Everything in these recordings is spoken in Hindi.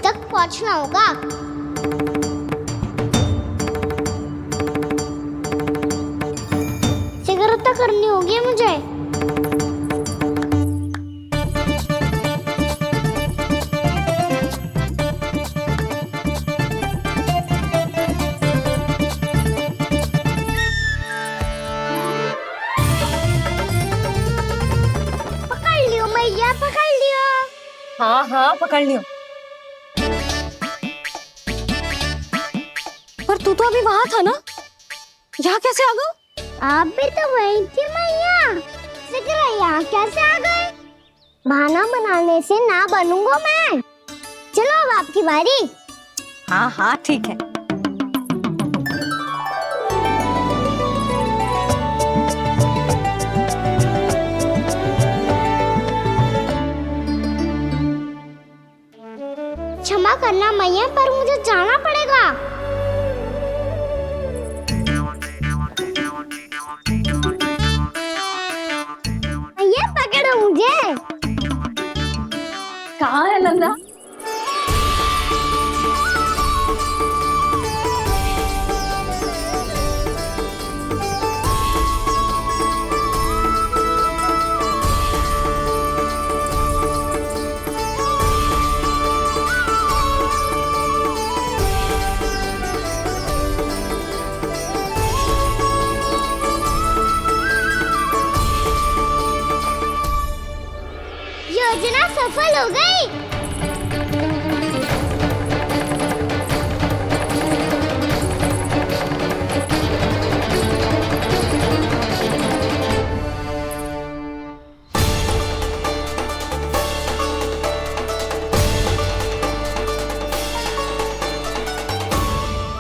तक पहुंचना होगा। सिगरेट तो करनी होगी मुझे। पकड़ लियो मैया, पकड़ लियो। हाँ हाँ पकड़ लियो। पर तू तो अभी वहां था ना, यहाँ कैसे आ गया? आप भी तो वही थी मैया, सिगरा यहाँ कैसे आ गए? बहाना बनाने से ना बनूंगा मैं। चलो अब आपकी बारी। हाँ हाँ ठीक है। क्षमा करना मैया, पर मुझे जाना पड़ेगा। मैया पकड़ो मुझे। कहाँ है नंदा? योजना सफल हो गई।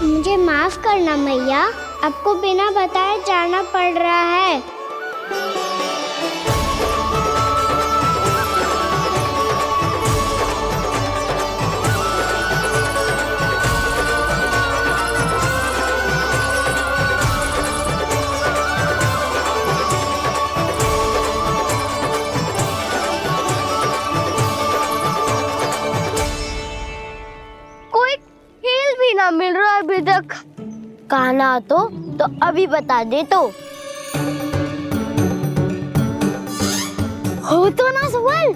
मुझे माफ करना मैया, आपको बिना बताए जाना पड़ रहा है। कोई खेल भी ना मिल रहा अभी तक। कहना तो अभी बता दे तो। हो तो ना सवाल,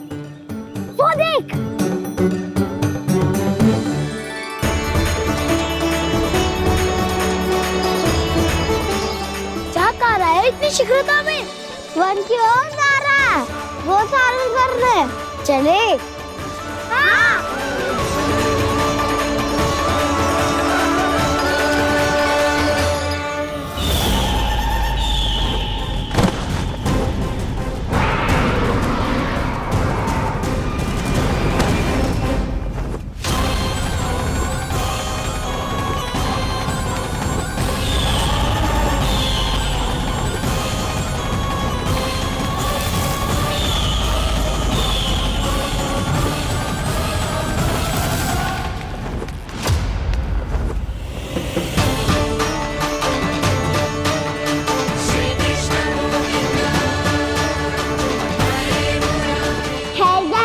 वो देख। क्या कर रहा है इतनी शीघ्रता में? वन की ओर जा रहा है, वो सारे कर रहे। चले। हाँ।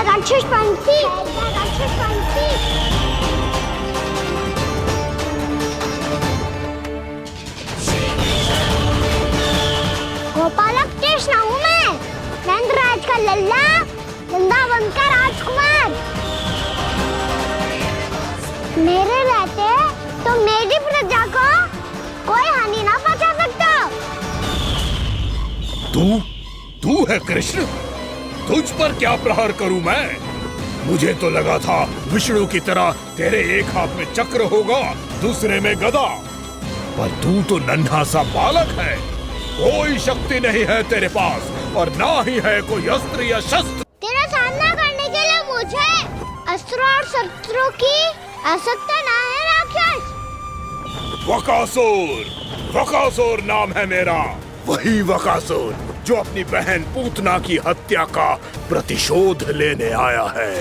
राक्षस पंक्ति, राक्षस पंक्ति। गोपालक कृष्ण हूँ मैं, नंदराज का लल्ला, वृंदावन का राजकुमार। मेरे रहते तो मेरी प्रजा को कोई हानि ना पहुंचा सकता। तू है कृष्ण? तुझ पर क्या प्रहार करूं मैं? मुझे तो लगा था विष्णु की तरह तेरे एक हाथ में चक्र होगा, दूसरे में गदा। पर तू तो नन्हा सा बालक है, कोई शक्ति नहीं है तेरे पास और ना ही है कोई अस्त्र या शस्त्र। तेरा सामना करने के लिए मुझे अस्त्र और शस्त्रों की आवश्यकता ना है राक्षस। वकासुर, वकासुर नाम है मेरा, वही वकासुर जो अपनी बहन पूतना की हत्या का प्रतिशोध लेने आया है।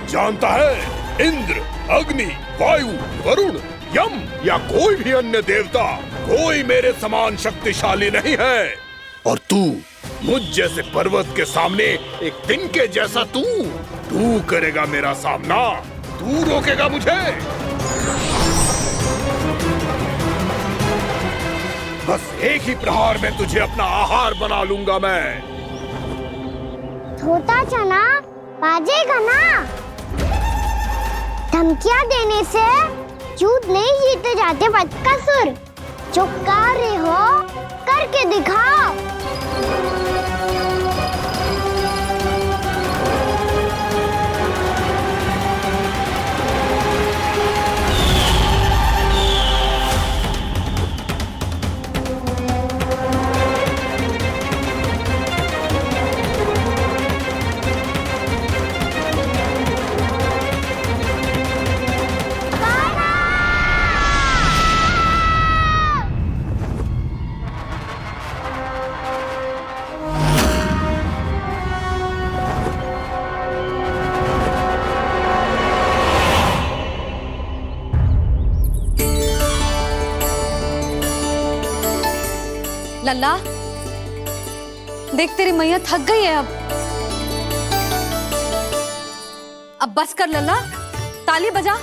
जानता है, इंद्र, अग्नि, वायु, वरुण, यम या कोई भी अन्य देवता कोई मेरे समान शक्तिशाली नहीं है। और तू मुझ जैसे पर्वत के सामने एक तिनके जैसा तू करेगा मेरा सामना? तू रोकेगा मुझे? बस एक ही प्रहार में तुझे अपना आहार बना लूंगा मैं। छोटा चना बाजेगा ना? धमकियां देने से युद्ध नहीं जीते जाते बदकसूर। जो कर रहे हो करके दिखाओ। लल्ला, देख तेरी मैया थक गई है अब बस कर लल्ला, ताली बजा।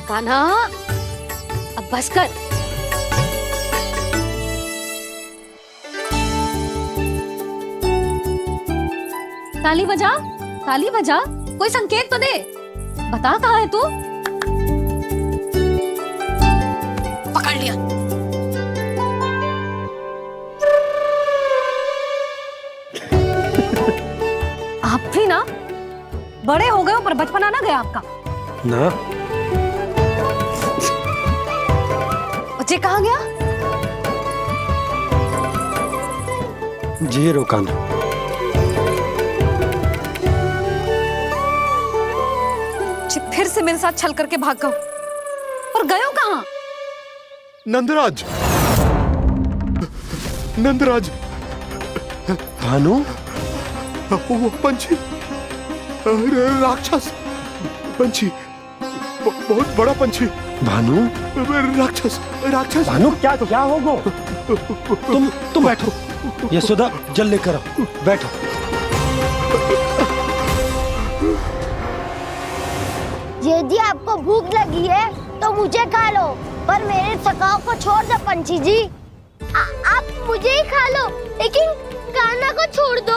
कान्हा, अब बस कर। ताली बजा, ताली बजा, कोई संकेत तो दे। बता कहाँ है तू? पकड़ लिया। आप भी ना बड़े हो गए हो पर बचपना ना गया आपका ना। बच्चे कहाँ गया? जी रोकान। फिर से मेरे साथ छल करके भाग गए और गए हो कहाँ? नंदराज, नंदराज। भानु, वो पंछी, राक्षस पंछी, बहुत बड़ा पंछी। भानु, राक्षस, राक्षस। भानु क्या होगा? तुम बैठो, यशोदा जल लेकर आओ, बैठो। यदि आपको भूख लगी है तो मुझे खा लो, पर मेरे थकाव को छोड़ दो पंछी जी। आप मुझे ही खा लो, लेकिन कान्हा को छोड़ दो।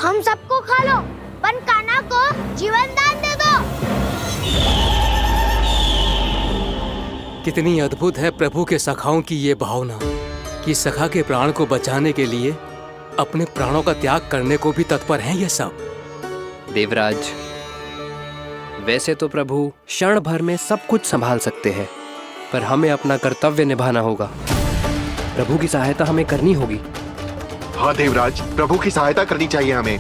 हम सबको खा लो, पर कान्हा को जीवन दान दे दो। कितनी अद्भुत है प्रभु के सखाओं की ये भावना कि सखा के प्राण को बचाने के लिए अपने प्राणों का त्याग करने को भी तत्पर हैं ये सब। देवराज, वैसे तो प्रभु क्षण भर में सब कुछ संभाल सकते हैं, पर हमें अपना कर्तव्य निभाना होगा। प्रभु की सहायता हमें करनी होगी। हाँ देवराज, प्रभु की सहायता करनी चाहिए हमें।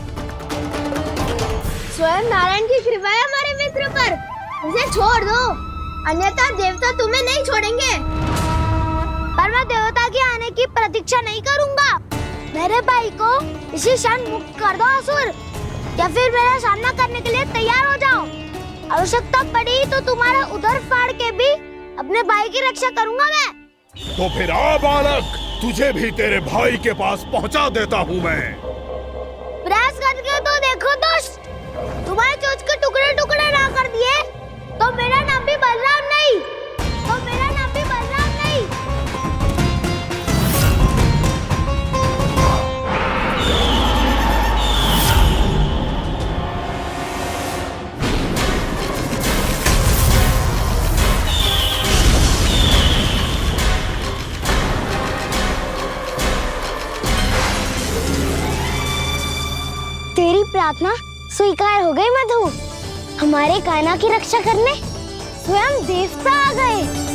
स्वयं नारायण की कृपा है हमारे मित्र पर, उसे छोड़ दो, अन्यथा देवता तुम्हें नहीं छोड़ेंगे। पर मैं देवता के आने की प्रतीक्षा नहीं करूंगा। मेरे भाई को इसी क्षण मुक्त कर दो असुर, या फिर मेरा सामना करने के लिए तैयार हो जाओ। आवश्यकता पड़ी तो तुम्हारा उधर फाड़ के भी अपने भाई की रक्षा करूंगा मैं। तो फिर आ बालक, तुझे भी तेरे भाई के पास पहुंचा देता हूँ मैं। प्रयास करके तो देखो दोस्त, तुम्हारे चोंच के टुकड़े टुकड़े ना कर दिए तो मेरा नाम भी बलराम नहीं, तो मेरा नाम भी बलराम नहीं। तेरी प्रार्थना स्वीकार हो गई मधु। हमारे कान्हा की रक्षा करने स्वयं देवता आ गए।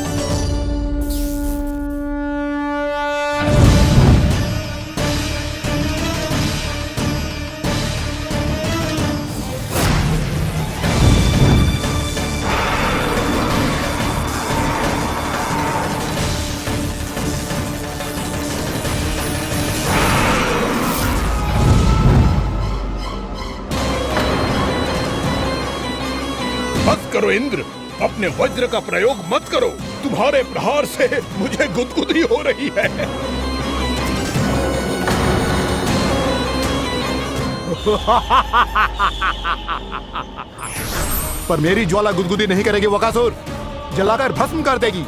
इंद्र, अपने वज्र का प्रयोग मत करो। तुम्हारे प्रहार से मुझे गुदगुदी हो रही है। पर मेरी ज्वाला गुदगुदी नहीं करेगी बकासुर, जलाकर भस्म कर देगी।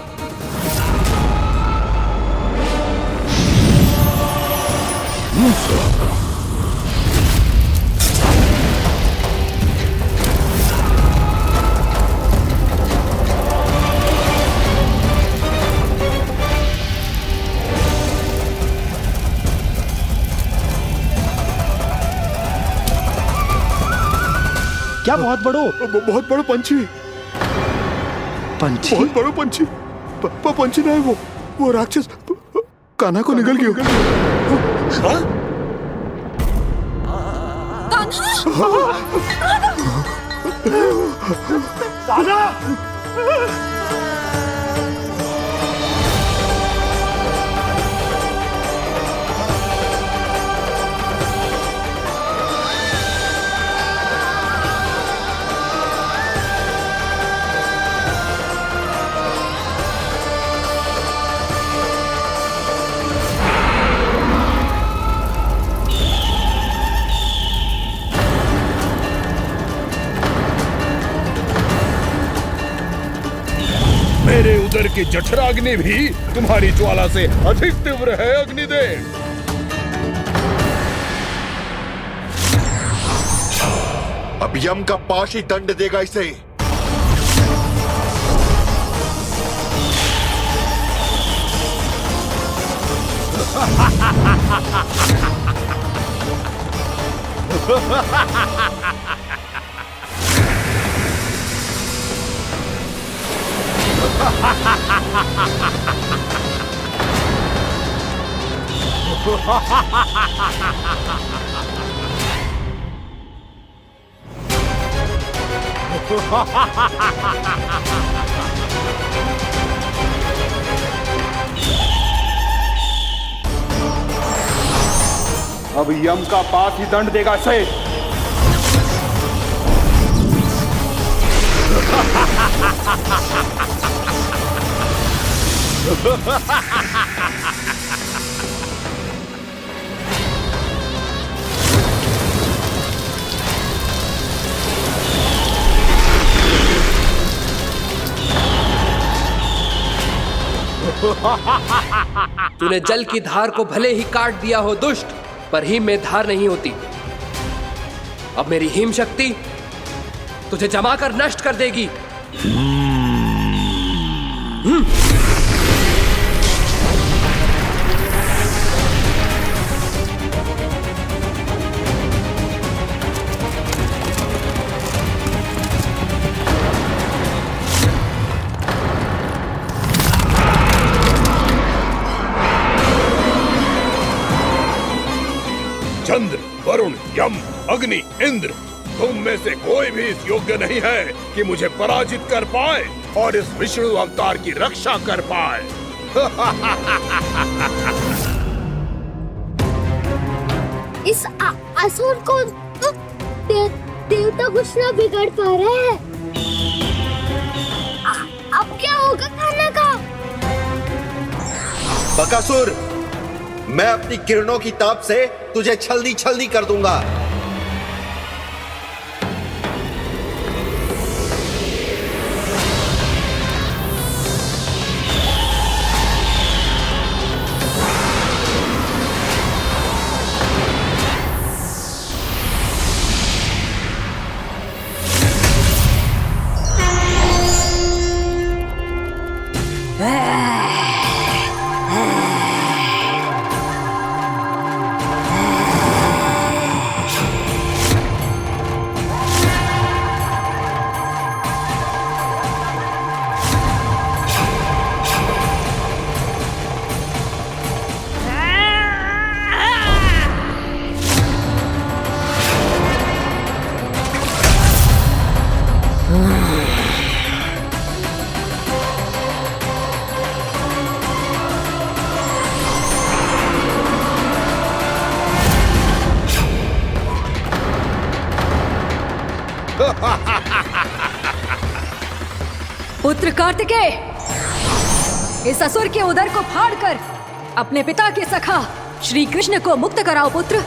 क्या बहुत बड़ो बहुत बड़ा पंछी, पंछी? बहुत बड़ा पंछी। पंछी ना है वो राक्षस कान्हा को निगल गया। मेरे उदर की जठराग्नि भी तुम्हारी ज्वाला से अधिक तीव्र है अग्निदेव। अब यम का पाश ही दंड देगा इसे। अब यम का पास ही दंड देगा इसे। तूने जल की धार को भले ही काट दिया हो दुष्ट, पर हिम में धार नहीं होती। अब मेरी हिम शक्ति तुझे जमाकर नष्ट कर देगी। चंद्र, वरुण, यम, अग्नि, इंद्र, तुम में से कोई भी इस योग्य नहीं है कि मुझे पराजित कर पाए और इस विष्णु अवतार की रक्षा कर पाए। इस असुर को देवता कुछ ना बिगाड़ पा रहे हैं। अब क्या होगा खाना का? बकासुर, मैं अपनी किरणों की ताप से तुझे छलनी छलनी कर दूंगा। पुत्र कार्तिकेय, इस असुर के उदर को फाड़कर अपने पिता के सखा श्री कृष्ण को मुक्त कराओ पुत्र।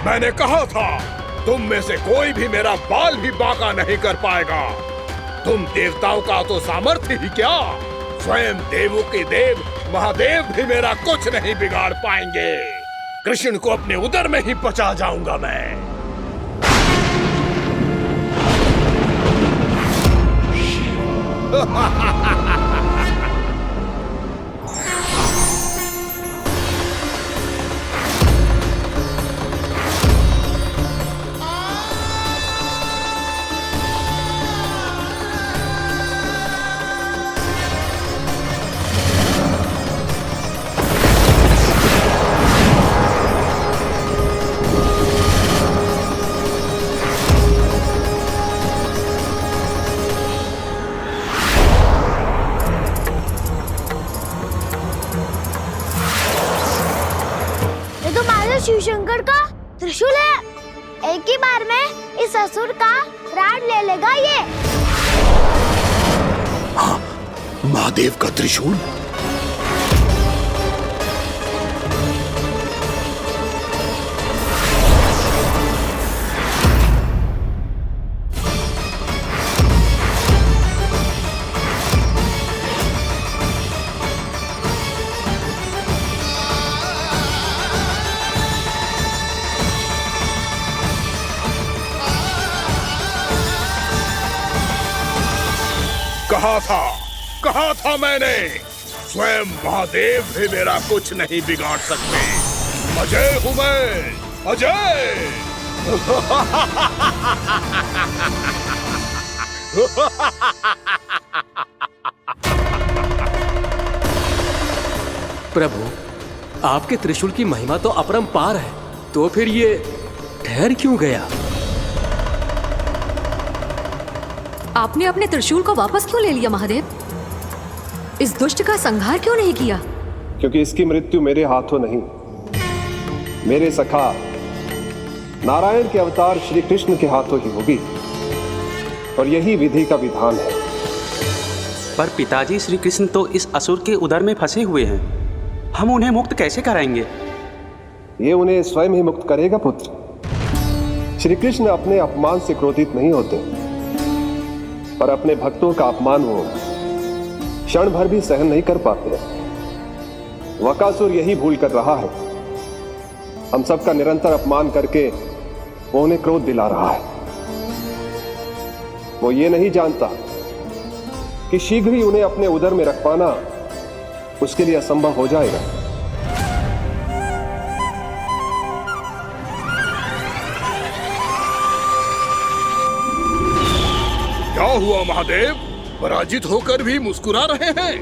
मैंने कहा था तुम में से कोई भी मेरा बाल भी बांका नहीं कर पाएगा। तुम देवताओं का तो सामर्थ्य ही क्या, स्वयं देवों के देव महादेव भी मेरा कुछ नहीं बिगाड़ पाएंगे। कृष्ण को अपने उदर में ही पचा जाऊंगा मैं। शिव शंकर का त्रिशूल है। एक ही बार में इस असुर का प्राण ले लेगा ये। हाँ, महादेव का त्रिशूल। कहा था मैंने, स्वयं महादेव भी मेरा कुछ नहीं बिगाड़ सकते। अजय हूं मैं, अजय। प्रभु, आपके त्रिशूल की महिमा तो अपरंपार है, तो फिर ये ठहर क्यों गया? आपने अपने त्रिशूल को वापस क्यों ले लिया महादेव? इस दुष्ट का संहार क्यों नहीं किया? क्योंकि इसकी मृत्यु मेरे हाथों नहीं, मेरे सखा नारायण के अवतार श्री कृष्ण के हाथों ही होगी, और यही विधि का विधान है। पर पिताजी, श्री कृष्ण तो इस असुर के उदर में फंसे हुए हैं, हम उन्हें मुक्त कैसे कराएंगे? ये उन्हें स्वयं ही मुक्त करेगा पुत्र। श्री कृष्ण अपने अपमान से क्रोधित नहीं होते, पर अपने भक्तों का अपमान वो क्षण भर भी सहन नहीं कर पाते। वकासुर यही भूल कर रहा है, हम सबका निरंतर अपमान करके वो उन्हें क्रोध दिला रहा है। वो ये नहीं जानता कि शीघ्र ही उन्हें अपने उदर में रख पाना उसके लिए असंभव हो जाएगा। क्या हुआ महादेव, पराजित होकर भी मुस्कुरा रहे हैं?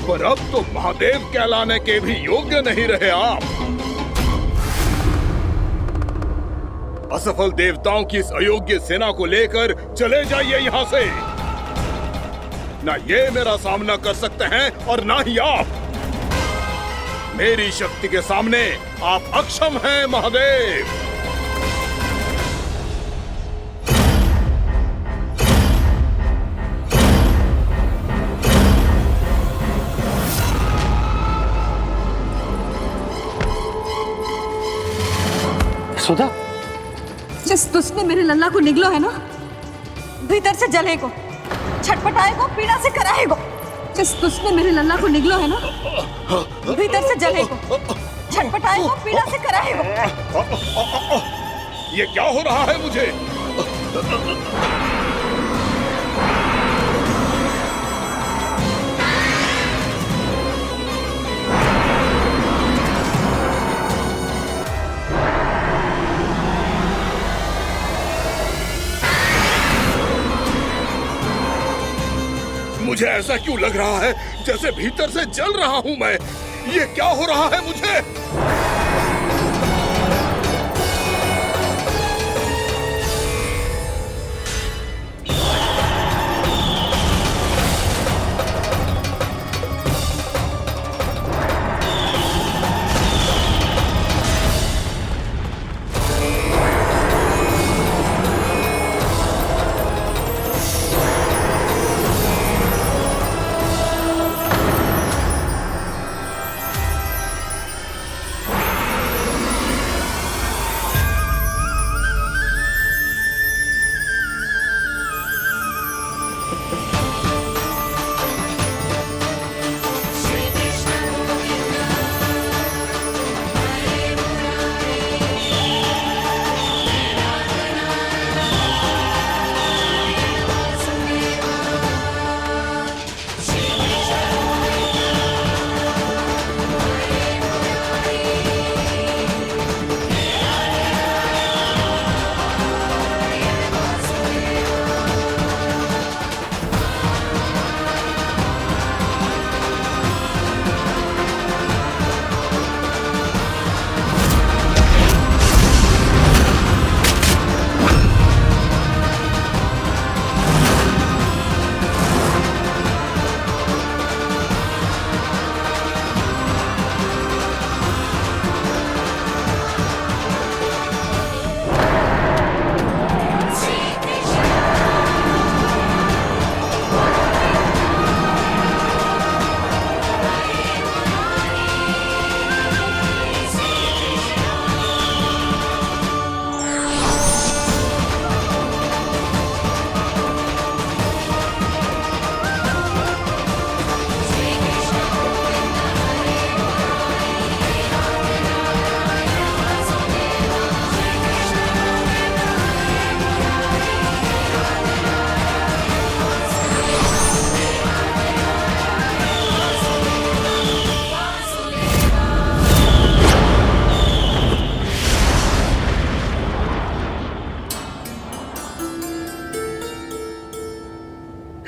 पर अब तो महादेव कहलाने के भी योग्य नहीं रहे आप। असफल देवताओं की इस अयोग्य सेना को लेकर चले जाइए यहाँ से। ना ये मेरा सामना कर सकते हैं और ना ही आप। मेरी शक्ति के सामने आप अक्षम हैं महादेव। सुधा, जिस दुष्ट ने मेरे लल्ला को निगलो है ना, भीतर से जलेगो, छटपटाएगो, पीड़ा से कराएगो। जिस दुष्ट ने मेरे लल्ला को निगलो है ना, भीतर से जलेगो, छटपटाएगो, पीड़ा से कराएगो। ये क्या हो रहा है मुझे? मुझे ऐसा क्यों लग रहा है जैसे भीतर से जल रहा हूं मैं। ये क्या हो रहा है मुझे?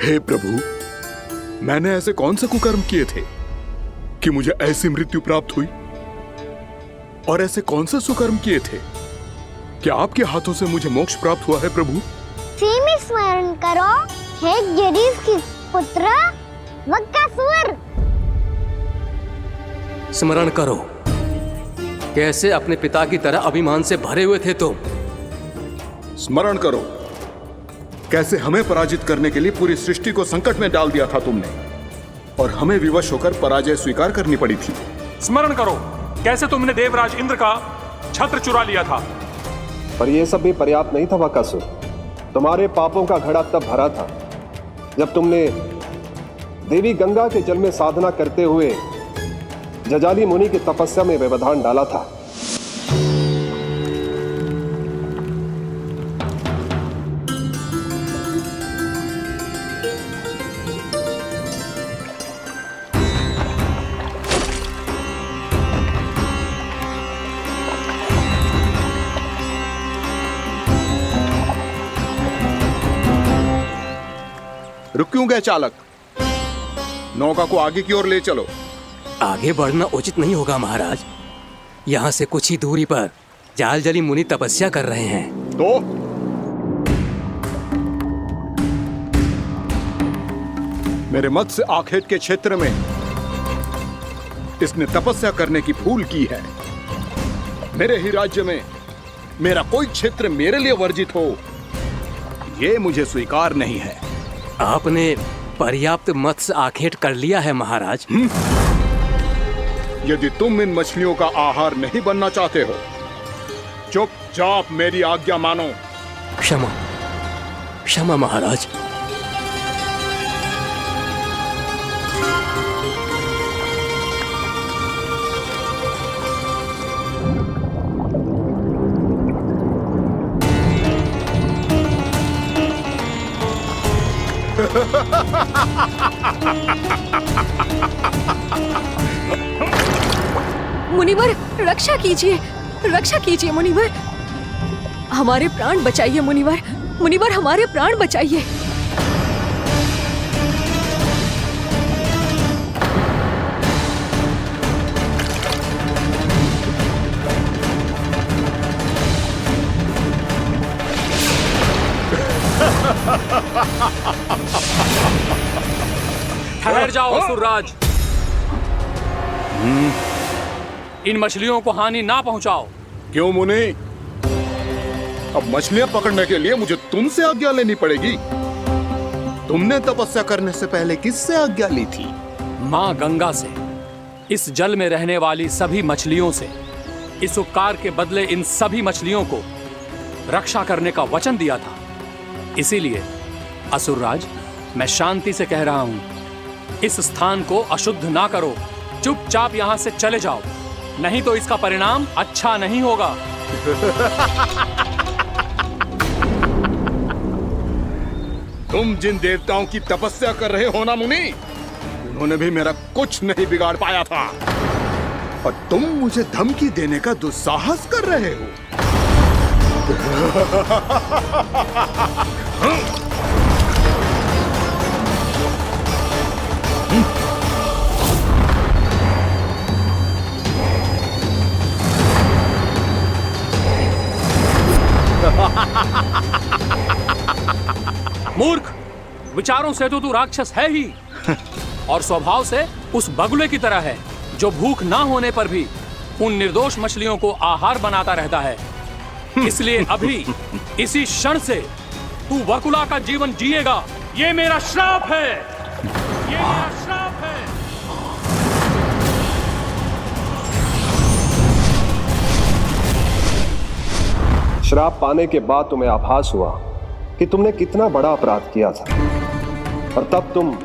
हे प्रभु, मैंने ऐसे कौन से कुकर्म किए थे कि मुझे ऐसी मृत्यु प्राप्त हुई? और ऐसे कौन से सुकर्म किए थे कि आपके हाथों से मुझे मोक्ष प्राप्त हुआ है प्रभु? सीमी स्मरण करो, हे गिरीश की पुत्र वक्कासुर। स्मरण करो, कैसे अपने पिता की तरह अभिमान से भरे हुए थे तुम। स्मरण करो, कैसे हमें पराजित करने के लिए पूरी सृष्टि को संकट में डाल दिया था तुमने, और हमें विवश होकर पराजय स्वीकार करनी पड़ी थी। स्मरण करो, कैसे तुमने देवराज इंद्र का छत्र चुरा लिया था। पर यह सब भी पर्याप्त नहीं था वक्कासुर। तुम्हारे पापों का घड़ा तब भरा था जब तुमने देवी गंगा के जल में साधना करते हुए जजाली मुनि की तपस्या में व्यवधान डाला था। रुक क्यों गए चालक? नौका को आगे की ओर ले चलो। आगे बढ़ना उचित नहीं होगा महाराज। यहाँ से कुछ ही दूरी पर जालजली मुनि तपस्या कर रहे हैं। तो मेरे मत्स्य आखेट के क्षेत्र में इसने तपस्या करने की भूल की है। मेरे ही राज्य में मेरा कोई क्षेत्र मेरे लिए वर्जित हो, यह मुझे स्वीकार नहीं है। आपने पर्याप्त मत्स्य आखेट कर लिया है महाराज। यदि तुम इन मछलियों का आहार नहीं बनना चाहते हो, चुपचाप मेरी आज्ञा मानो। क्षमा, क्षमा महाराज। मुनिवर, रक्षा कीजिए, रक्षा कीजिए मुनिवर। हमारे प्राण बचाइए मुनिवर, मुनिवर हमारे प्राण बचाइए। ठहर जाओ असुरराज। इन मछलियों को हानि ना पहुंचाओ। क्यों मुनि? अब मछलियां पकड़ने के लिए मुझे तुमसे आज्ञा लेनी पड़ेगी। तुमने तपस्या करने से पहले किससे आज्ञा ली थी? मां गंगा से, इस जल में रहने वाली सभी मछलियों से। इस उपकार के बदले इन सभी मछलियों को रक्षा करने का वचन दिया था। इसीलिए असुरराज, मैं शांति से कह रहा हूं, इस स्थान को अशुद्ध ना करो। चुपचाप यहां से चले जाओ, नहीं तो इसका परिणाम अच्छा नहीं होगा। तुम जिन देवताओं की तपस्या कर रहे हो ना मुनि, उन्होंने भी मेरा कुछ नहीं बिगाड़ पाया था, और तुम मुझे धमकी देने का दुस्साहस कर रहे हो। मूर्ख, विचारों से तो तू राक्षस है ही, और स्वभाव से उस बगुले की तरह है जो भूख ना होने पर भी उन निर्दोष मछलियों को आहार बनाता रहता है। इसलिए अभी इसी क्षण से तू वकुला का जीवन जिएगा। ये मेरा श्राप है, ये मेरा श्राप है। श्राप पाने के बाद तुम्हें आभास हुआ कि तुमने कितना बड़ा अपराध किया था, और तब तुम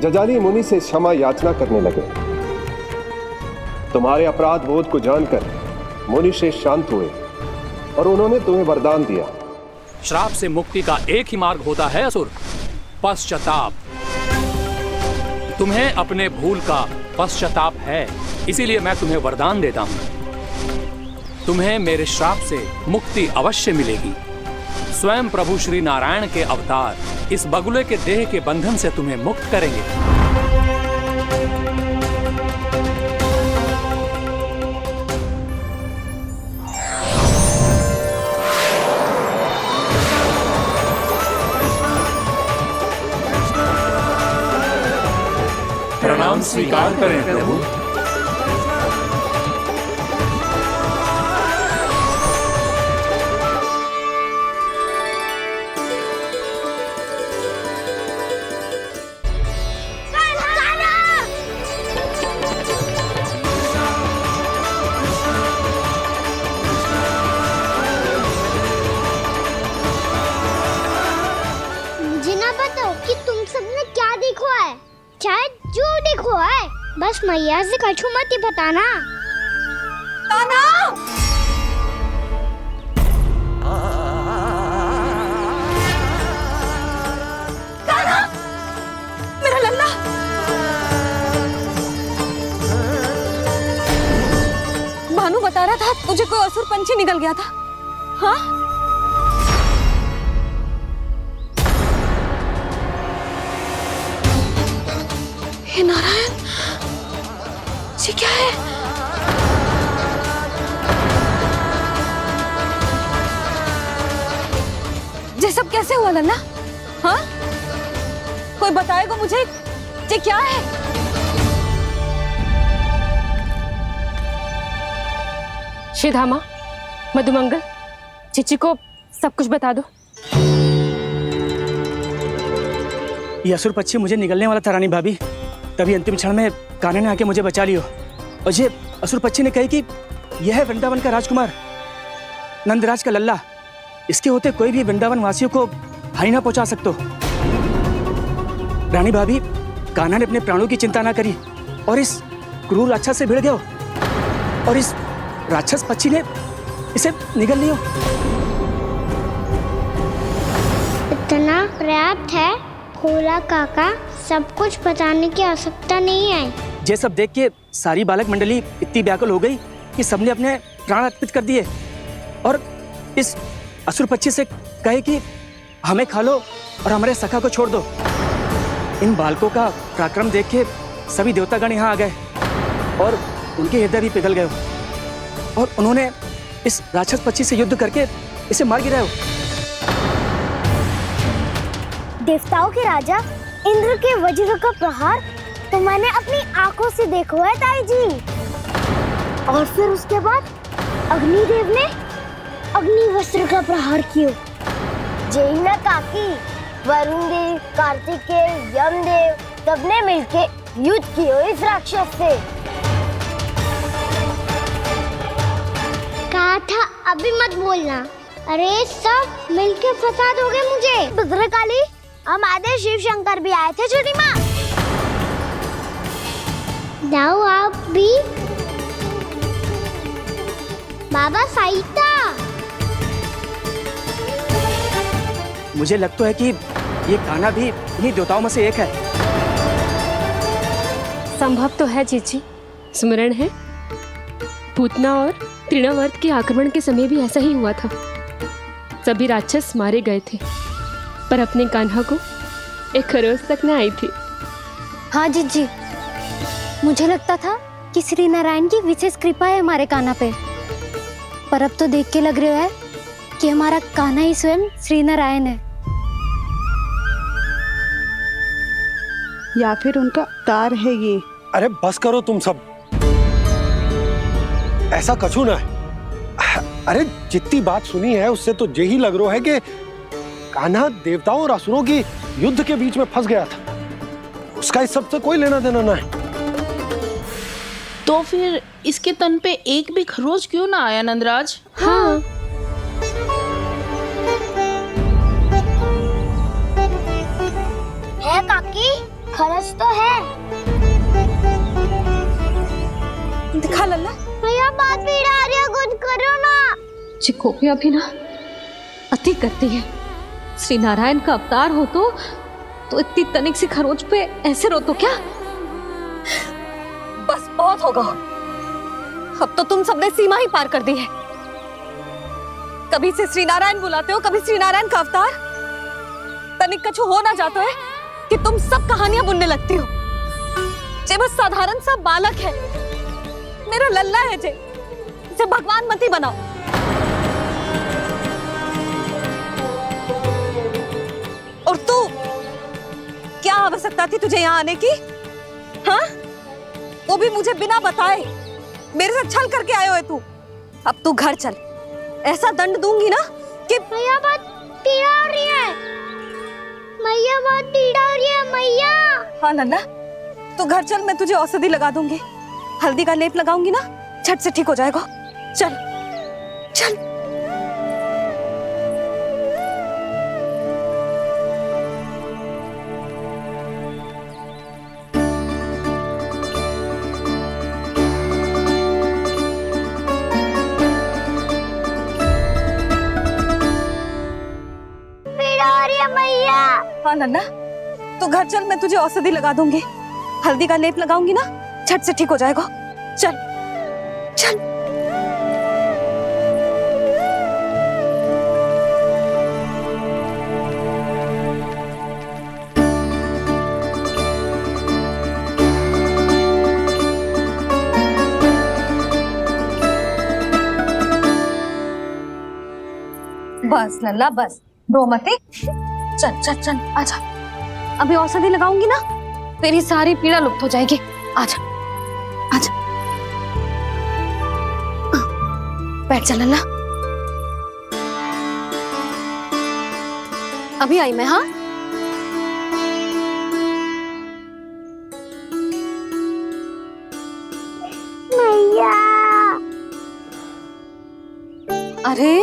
जजाली मुनि से क्षमा याचना करने लगे। तुम्हारे अपराध बोध को जानकर मुनि श्रेष्ठ शांत हुए और उन्होंने तुम्हें वरदान दिया। श्राप से मुक्ति का एक ही मार्ग होता है असुर, पश्चाताप। तुम्हें अपने भूल का पश्चाताप है, इसीलिए मैं तुम्हें वरदान देता हूं। तुम्हें मेरे श्राप से मुक्ति अवश्य मिलेगी। स्वयं प्रभु श्री नारायण के अवतार इस बगुले के देह के बंधन से तुम्हें मुक्त करेंगे। प्रणाम स्वीकार करें प्रभु। मुझे ना बताओ कि तुम सबने क्या देखा है, शायद जो देखो है, बस मैया से कछु मत ही बताना। कान्हा! कान्हा! मेरा लल्ला! भानु बता रहा था तुझे कोई असुर पंछी निकल गया था। हाँ? हे नारायण, ये क्या है? ये सब कैसे हुआ लल्ला? हाँ? कोई बताएगा मुझे ये क्या है? श्रीधामा, मधुमंगल, चिची को सब कुछ बता दो। ये असुर पक्षी मुझे निगलने वाला था रानी भाभी, तभी अंतिम क्षण में कान्हा ने आके मुझे बचा लियो। और ये असुर पक्षी ने कही कि यह है वृंदावन का राजकुमार, नंदराज का लल्ला। इसके होते कोई भी वृंदावन वासियों को हानि ना पहुंचा सकते। रानी भाभी, कान्हा ने अपने प्राणों की चिंता ना करी और इस क्रूर राक्षस से भिड़ गयो, और इस राक्षस पक्षी ने इसे निगल लियो। इतना पर्याप्त है भोला काका, सब कुछ बताने की आवश्यकता नहीं है। ये सब देख के सारी बालक मंडली इतनी व्याकुल हो गई कि सबने अपने प्राण अर्पित कर दिए, और इस असुर पक्षी से कहे कि हमें खा लो और हमारे सखा को छोड़ दो। इन बालकों का पराक्रम देख के सभी देवतागण यहाँ आ गए और उनके हृदय भी पिघल गए, और उन्होंने इस राक्षस पक्षी से युद्ध करके इसे मार गिराया। देवताओं के राजा इंद्र के वज्र का प्रहार तो मैंने अपनी आंखों से देखा है ताई जी, और फिर उसके बाद अग्निदेव ने अग्निवस्त्र का प्रहार किया। जय ना काकी, वरुण देव, कार्तिकेय, यमदेव सबने मिलके युद्ध किया इस राक्षस से। कहा था अभी मत बोलना, अरे सब मिलके फंसा दोगे मुझे। भद्रकाली, हमारे शिव शंकर भी आए थे छोटी माँ। जाओ आप भी। बाबा साईता। मुझे लगता है कि ये कान्हा भी इन्हीं देवताओं में से एक है। संभव तो है जीजी। स्मरण है, पूतना और तृणावर्त के आक्रमण के समय भी ऐसा ही हुआ था। सभी राक्षस मारे गए थे, पर अपने कान्हा को एक खरोच तक न आई थी। हाँ जीजी, मुझे लगता था कि श्री नारायण की विशेष कृपा है हमारे कान्हा पे, पर अब तो देख के लग रहा है कि हमारा कान्हा ही स्वयं श्री नारायण है। या फिर उनका अवतार है ये। अरे बस करो तुम सब, ऐसा कछु ना है। अरे जितनी बात सुनी है उससे तो यही लग रहा है कि कान्हा देवताओं और असुरों की युद्ध के बीच में फंस गया था। उसका इस सब से कोई लेना देना ना है। तो फिर इसके तन पे एक भी खरोच क्यों ना आया नंदराज? हाँ, है काकी, खरच तो है। दिखा लल्ला। भैया बात पीड़ा आ रही है, कुछ करो ना। जी गोपियां भी ना अति करती है। श्री नारायण का अवतार हो तो इतनी तनिक सी खरोच पे ऐसे रो तो क्या? बस बहुत होगा। अब तो तुम सबने सीमा ही पार कर दी है। कभी से श्री नारायण बुलाते हो, कभी श्री नारायण का अवतार। तनिक कछु हो ना जाता है कि तुम सब कहानियां बुनने लगती हो। जे बस साधारण सा बालक है, मेरा लल्ला है जे, इसे भगवान मत ही बनाओ। और तू, क्या आवश्यकता थी तुझे यहाँ आने की? हाँ, वो भी मुझे बिना बताए। मेरे से छल करके आयो है तू। अब तू घर चल, ऐसा दंड दूंगी ना कि मैया बहुत पीड़ा हो रही है। मैया बहुत पीड़ा हो रही है मैया। हाँ नन्ना, तू घर चल, मैं तुझे औषधि लगा दूंगी। हल्दी का लेप लगाऊंगी ना, झट से ठीक हो जाएगा। चल चल। हाँ नन्ना, तू घर चल, मैं तुझे औषधि लगा दूंगी। हल्दी का लेप लगाऊंगी ना, झट से ठीक हो जाएगा। चल चल। बस लल्ला बस, रो मत। चल चल चल, आजा। अभी औषधि लगाऊंगी ना, तेरी सारी पीड़ा लुप्त हो जाएगी। आजा आजा, बैठ जा लल्ला। अभी आई मैं। हाँ, मैया। अरे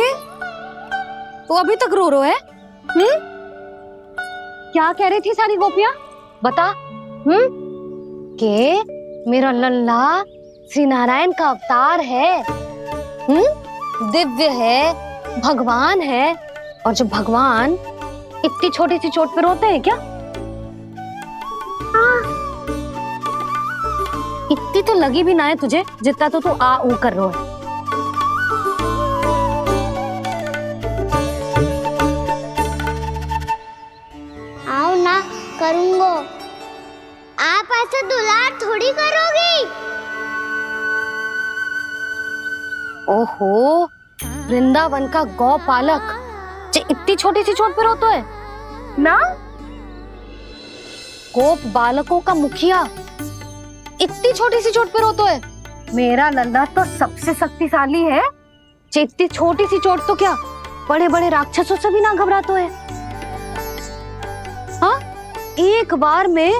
तू अभी तक रो है? क्या कह रही थी सारी गोपियां? बता। के मेरा लल्ला श्री नारायण का अवतार है। दिव्य है, भगवान है। और जो भगवान इतनी छोटी सी चोट पे रोते हैं क्या? इतनी तो लगी भी ना है तुझे, जितना तो तू आ ऊ कर रहा है। आओ ना, करूंगो। आप ऐसे दुलार थोड़ी करोगी। ओहो, वृंदावन का गौपालक जो इतनी छोटी सी चोट पे रोता है ना? गोप बालकों का मुखिया इतनी छोटी सी चोट पे रोता है? मेरा लल्ला तो सबसे शक्तिशाली है। जो इतनी छोटी सी चोट तो क्या बड़े बड़े राक्षसों से भी ना घबराता है। हाँ, एक बार में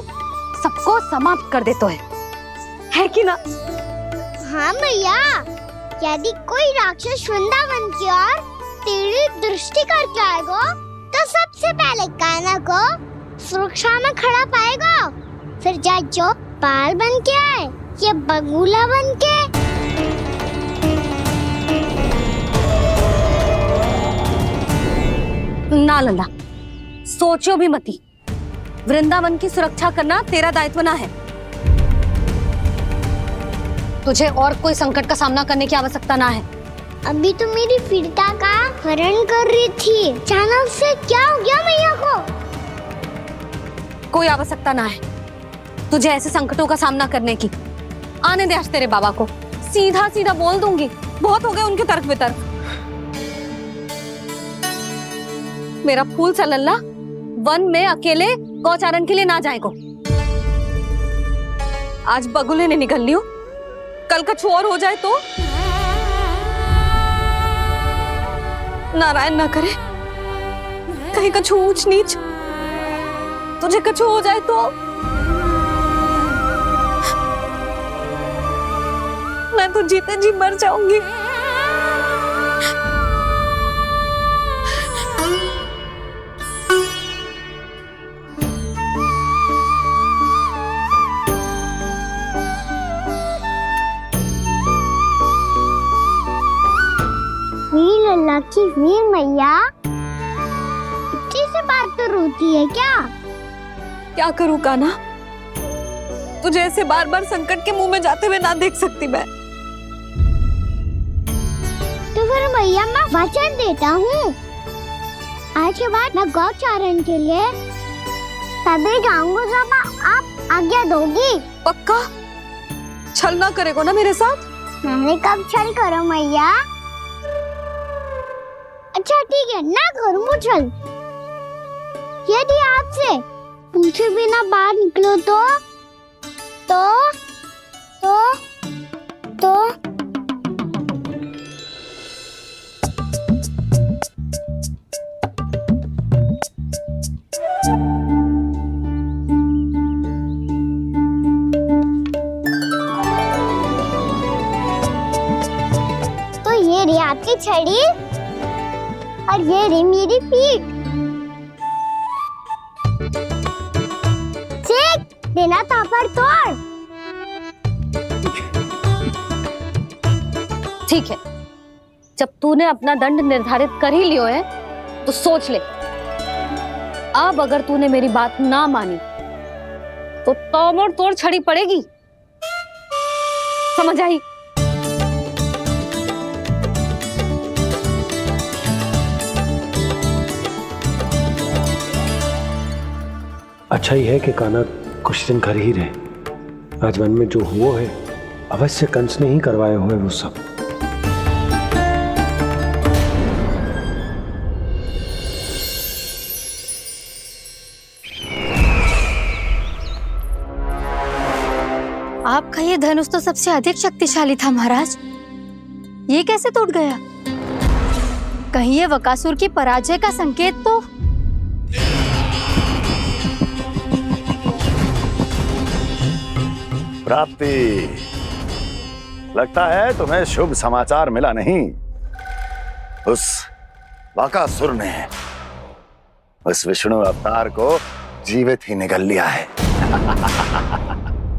सबको समाप्त कर देता है कि ना? हाँ मैया, यदि कोई राक्षस वृंदावन की ओर टेढ़ी दृष्टि करके आएगा, तो सबसे पहले कान्हा को सुरक्षा में खड़ा पाएगा। फिर जा जो बाल बन के आए या बगुला बन के। ना लल्ला, सोचो भी मती। वृंदावन की सुरक्षा करना तेरा दायित्व ना है। तुझे और कोई संकट का सामना करने की आवश्यकता ना है। अभी तो मेरी पीड़िता का हरण कर रही थी, अचानक से क्या हो गया मैया को? कोई आवश्यकता ना है तुझे ऐसे संकटों का सामना करने की। आने दे आज तेरे बाबा को, सीधा सीधा बोल दूंगी। बहुत हो गए उनके तर्क वितर्क। मेरा फूल सा लल्ला वन में अकेले गौचारण के लिए ना जाए को। आज बगुले ने निकल लियो, कल कछु और हो जाए तो नारायण ना करे, कहीं कछु ऊंच नीच तुझे कछु हो जाए तो मैं तो जीते जी मर जाऊंगी। वीर लल्ला की वीर मैया इतनी से बात तो रोती है क्या? क्या करूं कान्हा, तुझे ऐसे बार बार संकट के मुंह में जाते हुए ना देख सकती मैं। तो फिर मैया मैं वचन देता हूँ, आज के बाद मैं गौचारण के लिए तभी जाऊंगा जब आप आज्ञा दोगी। पक्का? छल ना करेगो ना मेरे साथ? मैंने कब छल करो मैया? अच्छा ठीक है, ना करूँ छल। यदि आपसे पूछे बिना बाहर निकलो तो ये रही आपकी छड़ी और ये रही मेरी पीठ। देना तापर तोड़। ठीक है, जब तूने अपना दंड निर्धारित कर ही लियो है तो सोच ले, अब अगर तूने मेरी बात ना मानी तो तोड़ तोड़ छड़ी पड़ेगी। समझ आई? अच्छा ही है कि कान्हा कुछ दिन घर ही रहे। आज वन में जो हुआ है अवश्य कंस ने ही करवाए हुए वो सब। आपका ये धनुष तो सबसे अधिक शक्तिशाली था महाराज, ये कैसे टूट गया? कहीं ये बकासुर की पराजय का संकेत तो? प्राप्ति, लगता है तुम्हें शुभ समाचार मिला नहीं। उस बकासुर ने उस विष्णु अवतार को जीवित ही निगल लिया है।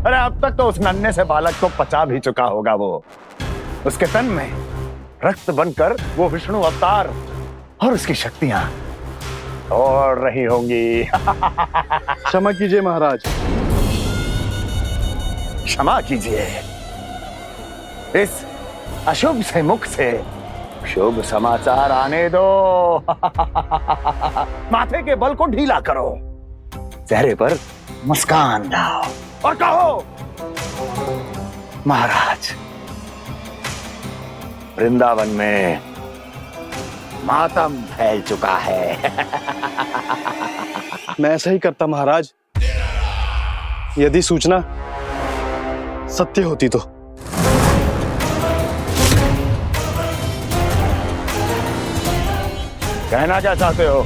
अरे अब तक तो उस नन्हे से बालक को पचा भी चुका होगा वो। उसके तन में रक्त बनकर वो विष्णु अवतार और उसकी शक्तियां दौड़ रही होंगी। क्षमा कीजिए महाराज। क्षमा कीजिए, इस अशुभ से मुख से शुभ समाचार आने दो। माथे के बल को ढीला करो, चेहरे पर मुस्कान लाओ और कहो, महाराज, वृंदावन में मातम फैल चुका है। मैं ऐसा ही करता महाराज, यदि सूचना सत्य होती तो। कहना क्या चाहते हो?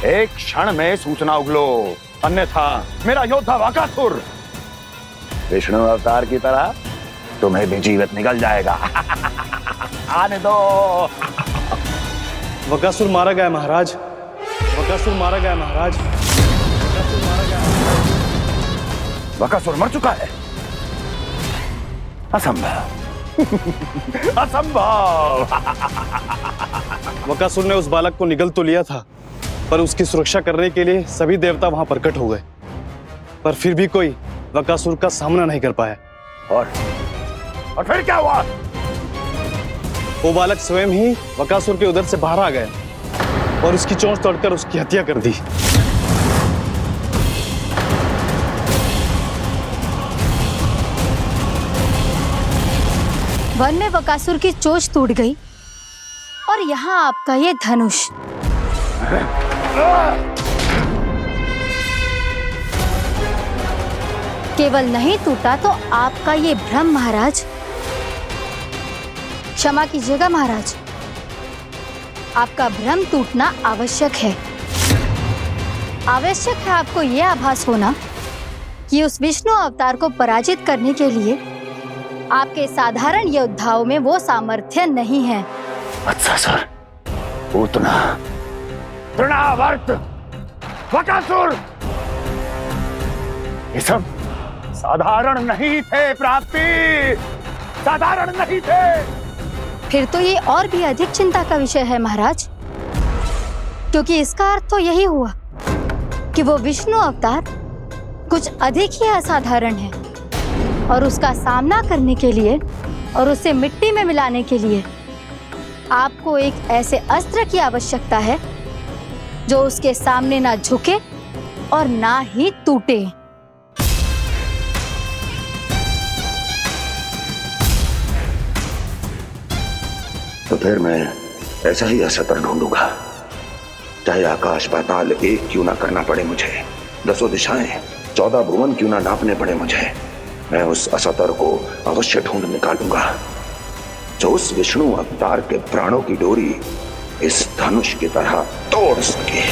एक क्षण में सूचना उगलो, अन्यथा मेरा योद्धा बकासुर विष्णु अवतार की तरह तुम्हें भी जीवित निकल जाएगा। आने दो। बकासुर मारा गया महाराज, बकासुर मारा गया महाराज। बकासुर मारा गया। बकासुर मर चुका है? असंभव। असंभव। बकासुर ने उस बालक को निगल तो लिया था, पर उसकी सुरक्षा करने के लिए सभी देवता वहां प्रकट हो गए, पर फिर भी कोई बकासुर का सामना नहीं कर पाया। और फिर क्या हुआ? वो बालक स्वयं ही बकासुर के उदर से बाहर आ गया और उसकी चोंच तोड़कर उसकी हत्या कर दी। वन में बकासुर की चोंच टूट गई और यहाँ आपका ये धनुष। केवल नहीं टूटा तो आपका ये भ्रम महाराज। क्षमा कीजिएगा महाराज, आपका भ्रम टूटना आवश्यक है। आवश्यक है आपको यह आभास होना कि उस विष्णु अवतार को पराजित करने के लिए आपके साधारण योद्धाओं में वो सामर्थ्य नहीं है। वत्सासुर, पूतना, तृणावर्त, बकासुर, ये सब साधारण नहीं थे प्राप्ति, साधारण नहीं थे। फिर तो ये और भी अधिक चिंता का विषय है महाराज, क्योंकि इसका अर्थ तो यही हुआ कि वो विष्णु अवतार कुछ अधिक ही असाधारण है और उसका सामना करने के लिए और उसे मिट्टी में मिलाने के लिए आपको एक ऐसे अस्त्र की आवश्यकता है जो उसके सामने ना झुके और ना ही टूटे। तो फिर मैं ऐसा ही अस्त्र ढूंढूंगा, चाहे आकाश पाताल एक क्यों ना करना पड़े मुझे, 10 दिशाएं 14 भुवन क्यों ना नापने पड़े मुझे, मैं उस अस्त्र को अवश्य ढूंढ निकालूंगा जो उस विष्णु अवतार के प्राणों की डोरी इस धनुष की तरह तोड़ सके।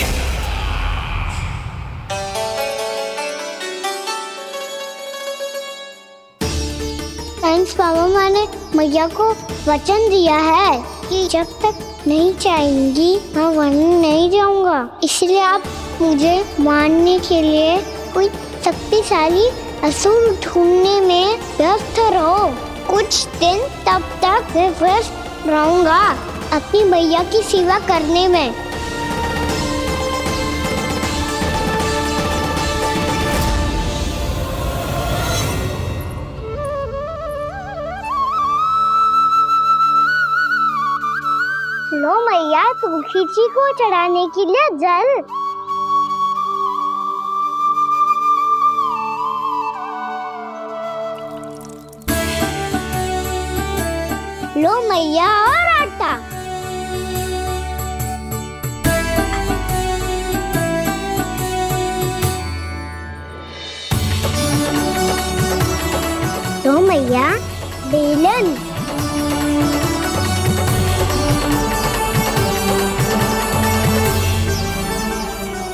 थैंक्स बाबा, मैंने मैया को वचन दिया है कि जब तक नहीं चाहेंगी मैं वन नहीं जाऊंगा, इसलिए आप मुझे मारने के लिए कोई शक्तिशाली असुर ढूंढने में व्यस्त रहो। कुछ दिन तब तक मैं व्यस्त रहूंगा अपनी मैया की सेवा करने में। लो मैया, तुलसी जी को चढ़ाने के लिए जल। लो मैया, और आटा। लो मैया, बेलन।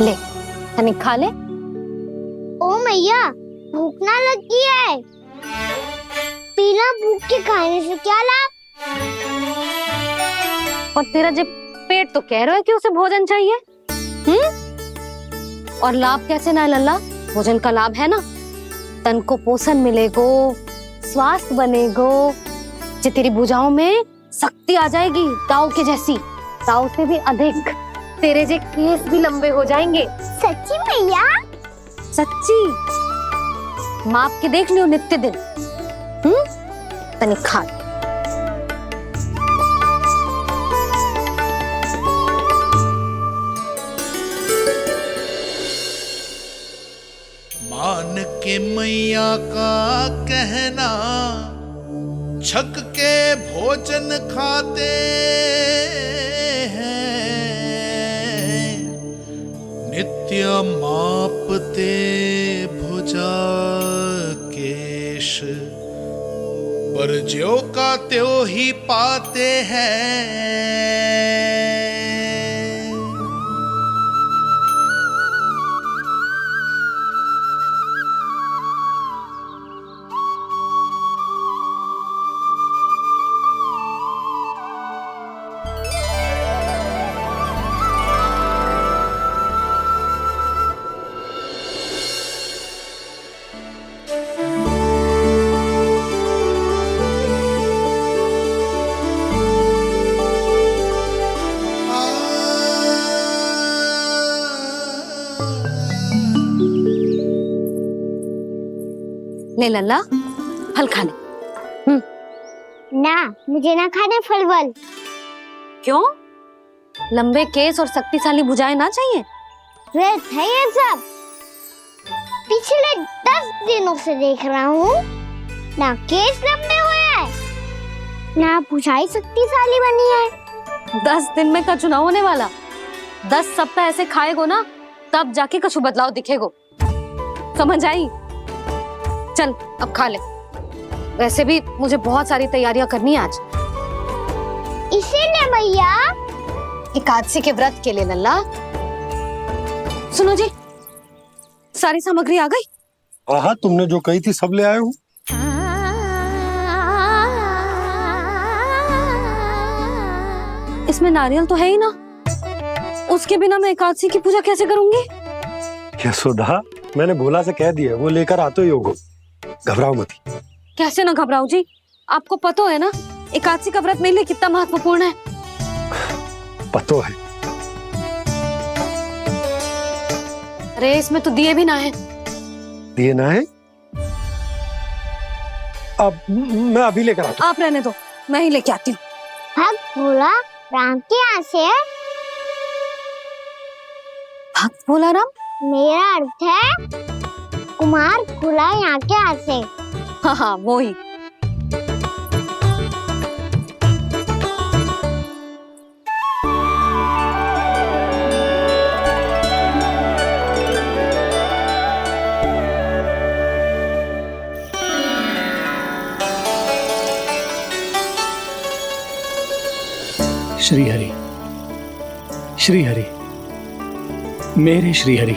ले, तनिक खा ले। ओ मैया, भूख ना लगी है। बिना भूख के खाने से क्या लाभ? और तेरा जब पेट तो कह रहा है कि उसे भोजन चाहिए, और लाभ कैसे ना लल्ला? भोजन का लाभ है ना, तन को पोषण मिलेगो, स्वास्थ्य बनेगो, जो तेरी भुजाओं में शक्ति आ जाएगी ताऊ के जैसी, ताऊ से भी अधिक। तेरे जे केस भी लंबे हो जाएंगे। सच्ची मैया? सच्ची। माप के देख लियो नित्य दिन। तनिक खा। मान के मैया का कहना, छक के भोजन खाते हैं, नित्य मापते भुजा केश, पर ज्यों का त्यों ही पाते हैं। ले लल्ला, फल खा ले। ना, मुझे ना खाने फल वल। क्यों? लंबे केस और शक्तिशाली भुजाएं ना चाहिए? व्यर्थ है ये सब। पिछले 10 दिनों से देख रहा हूँ, ना केस लंबे हुए हैं, ना भुजाएं शक्तिशाली बनी है। 10 दिन में का चुनाव होने वाला। 10 सप्ताह ऐसे खाएगो ना, तब जाके कुछ बदलाव दिखेगो। समझ आई? चल अब खा ले। वैसे भी मुझे बहुत सारी तैयारियां करनी है आज। इसीलिए भैया एकादशी के व्रत के लिए लल्ला। सुनो जी, सारी सामग्री आ गई? हाँ, तुमने जो कही थी सब ले आए हूँ। इसमें नारियल तो है ही ना, उसके बिना मैं एकादशी की पूजा कैसे करूंगी? यशोदा, मैंने भोला से कह दिया, वो लेकर आते ही होगा। घबराओ मत। कैसे ना घबराओ जी, आपको पता है ना एकादशी का व्रत मेरे लिए कितना महत्वपूर्ण है। पता है। अरे इसमें तो दिए भी ना है। दिए ना है? अब मैं अभी लेकर आता हूँ। आप रहने दो, मैं ही लेके आती हूँ। भक्त भोला राम के यहाँ से है। भक्त भोला राम? मेरा अर्थ है कुमार भोला यहाँ के यहाँ से। हाँ हाँ, वो ही। श्री हरि, श्री हरि, मेरे श्री हरि।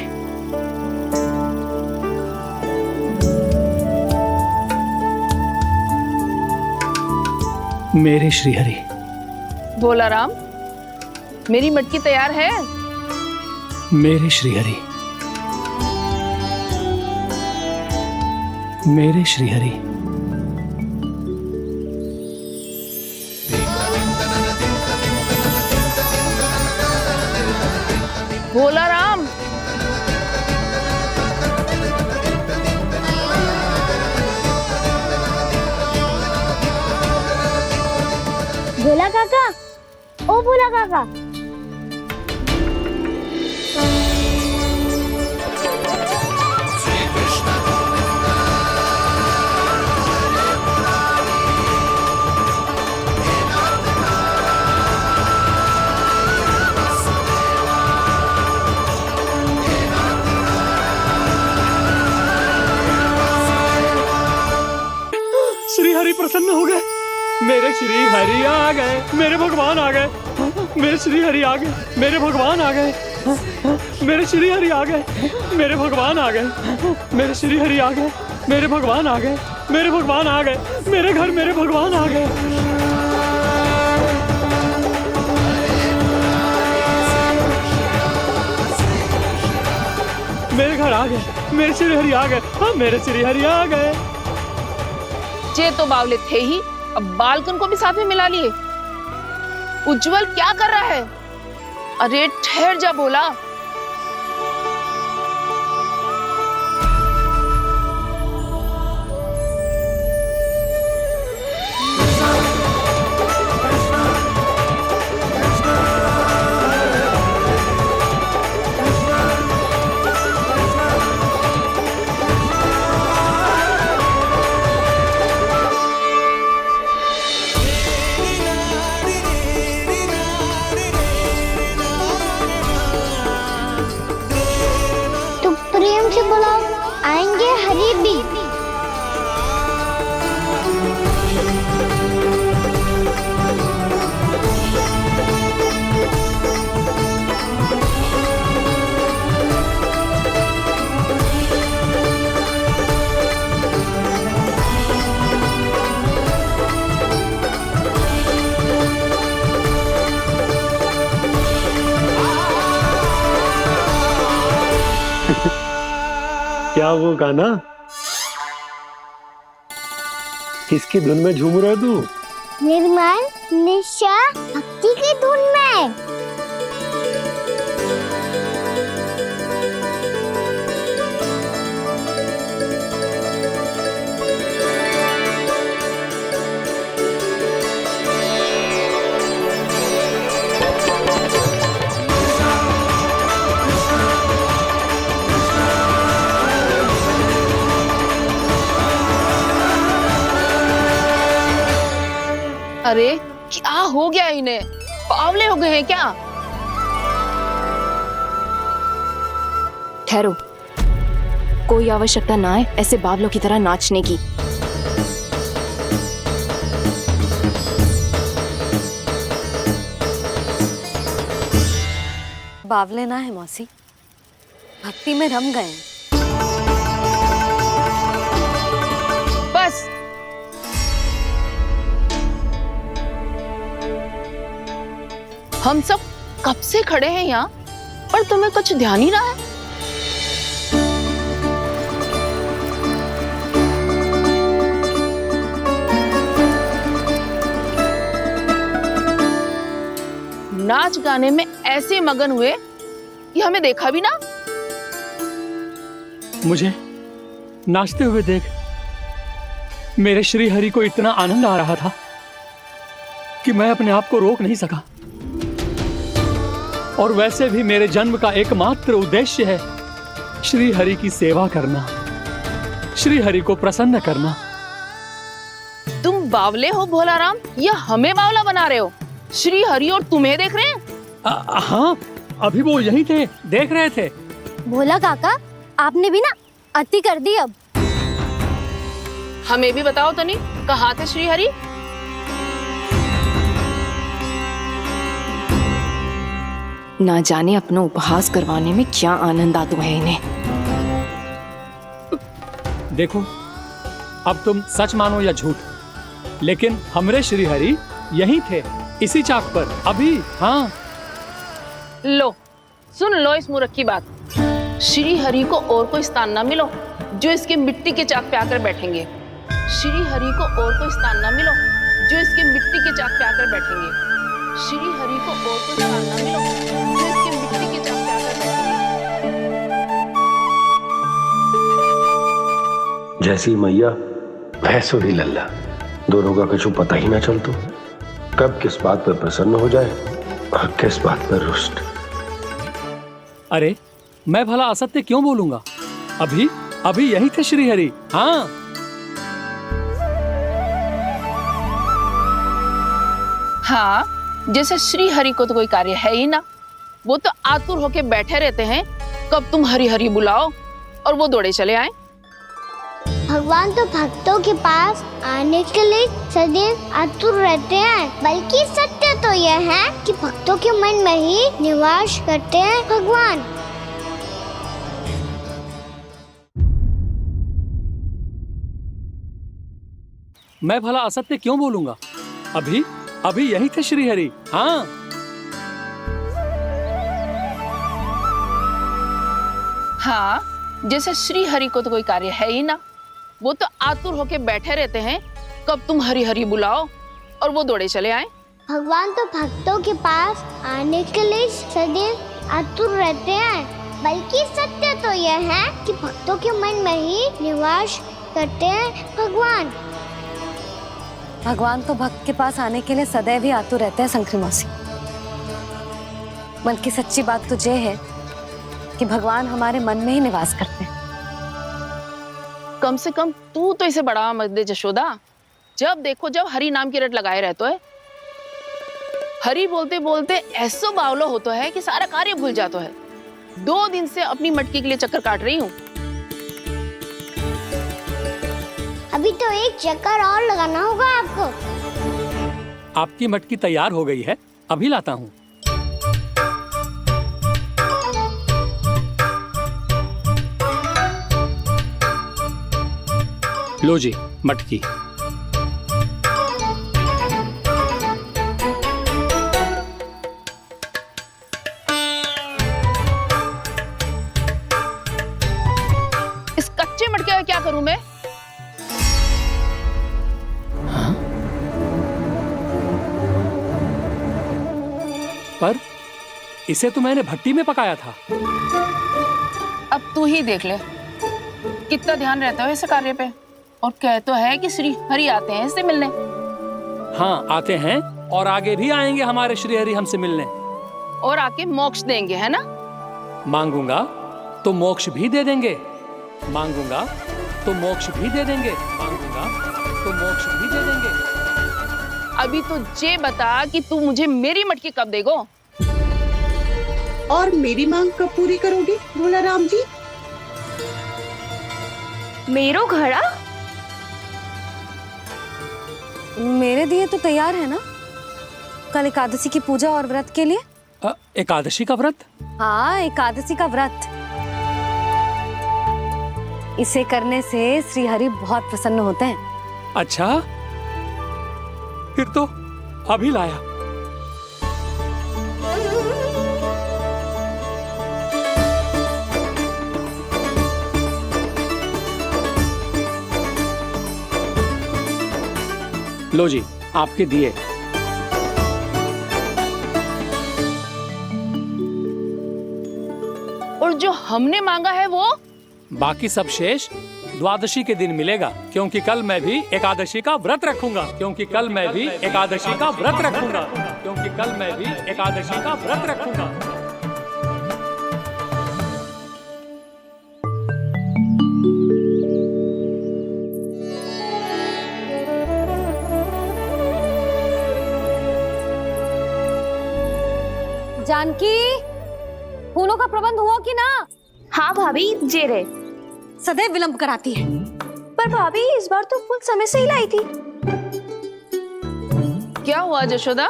मेरे श्री हरि। भोला राम, मेरी मटकी तैयार है? मेरे श्री हरि, मेरे श्री हरि। भोला राम, भोला काका, ओ भोला काका। श्री हरि प्रसन्न हो गए। मेरे श्री हरि आ गए, मेरे भगवान आ गए। मेरे श्री हरि आ गए, मेरे भगवान आ गए। मेरे श्री हरि आ गए, मेरे भगवान आ गए। मेरे श्री हरि आ गए, मेरे भगवान आ गए। मेरे भगवान आ गए, मेरे घर मेरे भगवान आ गए। मेरे घर आ गए, मेरे श्री हरि आ गए। हाँ, मेरे श्री हरि आ गए। जे तो बावले थे ही, अब बालकन को भी साथ में मिला लिए। उज्जवल क्या कर रहा है? अरे ठहर जा भोला। बुलाओ, आएंगे हरी भी। क्या वो गाना? किसकी धुन में झूम रहा तू? निर्मल निशा भक्ति की धुन में। अरे क्या हो गया इन्हें? पावले हो गए हैं क्या? ठहरो, कोई आवश्यकता ना है ऐसे बावलों की तरह नाचने की। बावले ना है मौसी, भक्ति में रम गए हैं। बस हम सब कब से खड़े हैं यहाँ, पर तुम्हें कुछ ध्यान ही रहा है। नाच गाने में ऐसे मगन हुए कि हमें देखा भी ना। मुझे नाचते हुए देख मेरे श्री हरि को इतना आनंद आ रहा था कि मैं अपने आप को रोक नहीं सका। और वैसे भी मेरे जन्म का एकमात्र उद्देश्य है श्री हरि की सेवा करना, श्री हरि को प्रसन्न करना। तुम बावले हो भोलाराम, या हमें बावला बना रहे हो? श्री हरि और तुम्हें देख रहे हैं? हाँ, अभी वो यही थे, देख रहे थे। भोला काका, आपने भी ना अति कर दी। अब हमें भी बताओ तनी, कहाँ थे श्री हरि? ना जाने अपना उपहास करवाने में क्या आनंद आता है इन्हें। देखो, अब तुम सच मानो या झूठ, लेकिन हमरे श्री हरि यहीं थे, इसी चाक पर अभी। हाँ, लो सुन लो इस मूर्ख की बात। श्री हरि को और कोई स्थान ना मिलो जो इसके मिट्टी के चाक पे आकर बैठेंगे। श्री हरि को और कोई स्थान ना मिलो जो इसके मिट्टी के चाक पे आकर बैठेंगे। श्री हरि को और कोई स्थान ना मिलो जो इसके मिट्टी के चाक पे आकर बैठेंगे। जैसी मैया वैसो ही लल्ला, दोनों का कुछ पता ही ना चलतो, कब किस बात पर प्रसन्न हो जाए और किस बात पर रुष्ट। अरे मैं भला असत्य क्यों बोलूंगा? अभी अभी यही थे श्री हरि। हाँ, हाँ, जैसे श्री हरि को तो कोई कार्य है ही ना, वो तो आतुर होके बैठे रहते हैं कब तुम हरि हरि बुलाओ और वो दौड़े चले आए। भगवान तो भक्तों के पास आने के लिए सदैव आतुर रहते हैं, बल्कि सत्य तो यह है कि भक्तों के मन में ही निवास करते हैं भगवान। मैं भला असत्य क्यों बोलूंगा? अभी अभी यही थे श्री हरि। हाँ, हाँ, जैसे श्री हरि को तो कोई कार्य है ही ना, वो तो आतुर होके बैठे रहते हैं कब तुम हरि हरि बुलाओ और वो दौड़े चले आए। भगवान तो भक्तों के पास आने के लिए सदैव आतुर रहते हैं, बल्कि सत्य तो यह है कि भक्तों के मन में ही निवास करते हैं भगवान। भगवान तो भक्त के पास आने के लिए सदैव ही आतुर रहते हैं शंकरी मौसी। मन की सच्ची बात तो ये है कि भगवान हमारे मन में ही निवास करते हैं। कम से कम तू तो इसे बढ़ावा मत दे जशोदा। जब देखो जब हरि नाम की रट लगाए रहते है। हरि बोलते बोलते ऐसो बावलो होता है कि सारा कार्य भूल जाता है। 2 दिन से अपनी मटकी के लिए चक्कर काट रही हूँ। अभी तो एक चक्कर और लगाना होगा आपको। आपकी मटकी तैयार हो गई है, अभी लाता हूँ। लो जी मटकी। इस कच्चे मटके का क्या करूं मैं? पर इसे तो मैंने भट्टी में पकाया था। अब तू ही देख ले कितना ध्यान रहता है इस कार्य पे। और कह तो है कि श्री हरि आते हैं इससे मिलने। हाँ आते हैं और आगे भी आएंगे हमारे श्री हरि हमसे मिलने। और आके मोक्ष देंगे, है ना? मांगूंगा तो मोक्ष भी दे देंगे, मांगूंगा तो मोक्ष भी दे देंगे, मांगूंगा तो मोक्ष भी दे देंगे। अभी तो ये बता कि तू मुझे मेरी मटकी कब देगो? और मेरी मांग कब पूरी करोगे भोला राम जी? मेरो घड़ा मेरे दिए तो तैयार है ना, कल एकादशी की पूजा और व्रत के लिए। एकादशी का व्रत? हाँ, एकादशी का व्रत। इसे करने से श्री हरि बहुत प्रसन्न होते हैं। अच्छा, फिर तो अभी लाया। लो जी, आपके दिए। और जो हमने मांगा है वो? बाकी सब शेष द्वादशी के दिन मिलेगा, क्योंकि कल मैं भी एकादशी का व्रत रखूंगा। क्योंकि कल मैं भी एकादशी का व्रत रखूंगा। क्योंकि कल मैं भी एकादशी का व्रत रखूंगा। जानकी, फूलों का प्रबंध हुआ कि ना? हाँ भाभी, जे रे। सदैव विलंब कराती है। पर भाभी इस बार तो फूल समय से ही लाई थी। क्या हुआ जशोदा,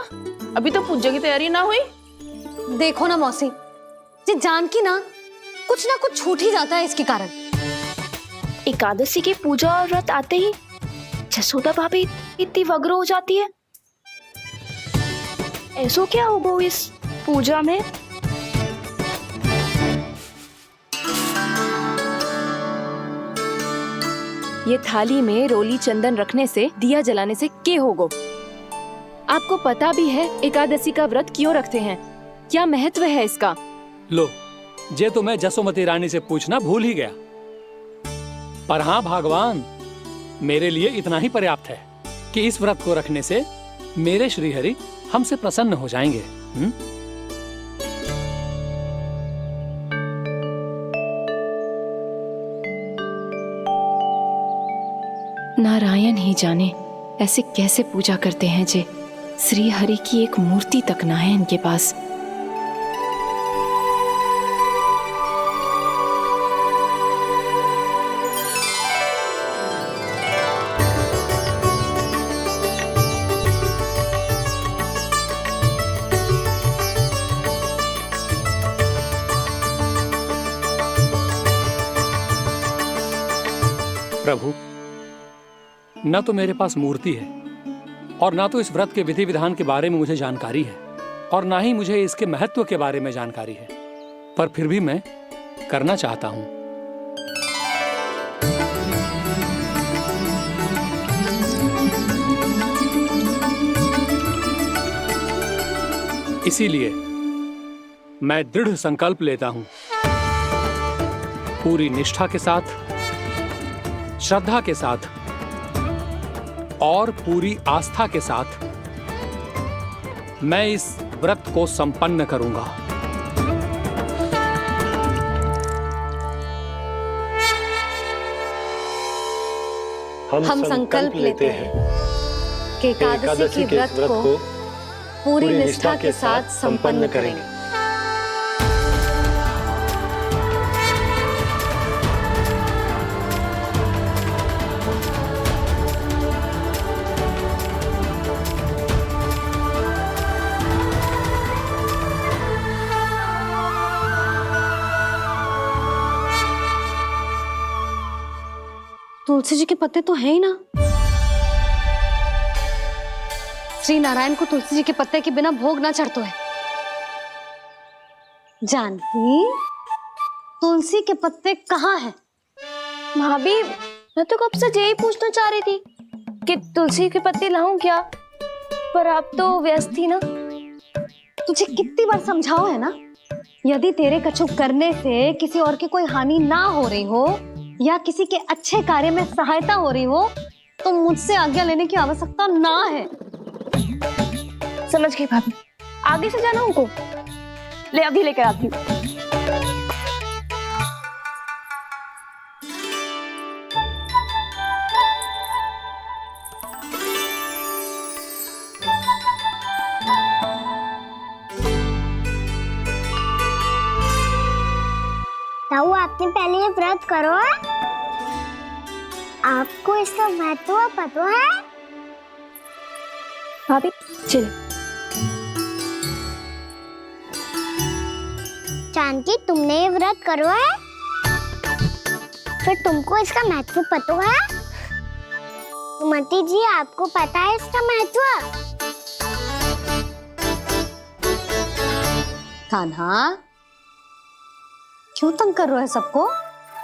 अभी तो पूजा की तैयारी ना हुई? देखो ना मौसी, ये जानकी ना कुछ छूट ही जाता है इसके कारण। एकादशी की पूजा और व्रत आते ही जसोदा भाभी इतनी वग्र हो जाती है। ऐसो क्या हो गो इस पूजा में? ये थाली में रोली चंदन रखने से, दिया जलाने से के होगो? आपको पता भी है एकादशी का व्रत क्यों रखते हैं, क्या महत्व है इसका? लो, जे तो मैं जसोमती रानी से पूछना भूल ही गया। पर हाँ भगवान, मेरे लिए इतना ही पर्याप्त है कि इस व्रत को रखने से मेरे श्रीहरि हमसे प्रसन्न हो जाएंगे। नारायण ही जाने ऐसे कैसे पूजा करते हैं जे श्री हरि की एक मूर्ति तक ना है इनके पास। प्रभु, न तो मेरे पास मूर्ति है और ना तो इस व्रत के विधि विधान के बारे में मुझे जानकारी है, और ना ही मुझे इसके महत्व के बारे में जानकारी है, पर फिर भी मैं करना चाहता हूं। इसीलिए मैं दृढ़ संकल्प लेता हूं, पूरी निष्ठा के साथ, श्रद्धा के साथ और पूरी आस्था के साथ मैं इस व्रत को संपन्न करूंगा। हम संकल्प लेते हैं कि एकादशी के व्रत को पूरी निष्ठा के साथ संपन्न करेंगे। तुलसी जी के पत्ते तो हैं ही ना। श्री नारायण को तुलसी जी के पत्ते के बिना भोग ना चढ़तो है। जानकी, तुलसी के पत्ते कहाँ हैं? भाभी, मैं तो कब से यही पूछना चाह रही थी कि तुलसी के पत्ते लाऊं क्या, पर आप तो व्यस्त थी ना। तुझे कितनी बार समझाओ है ना, यदि तेरे कछु करने से किसी और की कोई हानि ना हो रही हो या किसी के अच्छे कार्य में सहायता हो रही हो तो मुझसे आज्ञा लेने की आवश्यकता ना है। समझ गई भाभी, आगे से जाना उनको। ले अभी लेकर आती हूँ। आपने पहले ये व्रत करो है? आपको इसका महत्व पता है? भाभी चलो। जानकी, तुमने ये व्रत करो है? फिर तुमको इसका महत्व पता है? सुमति जी, आपको पता है इसका महत्व? कान्हा, क्यों तंग कर रहे हो सबको?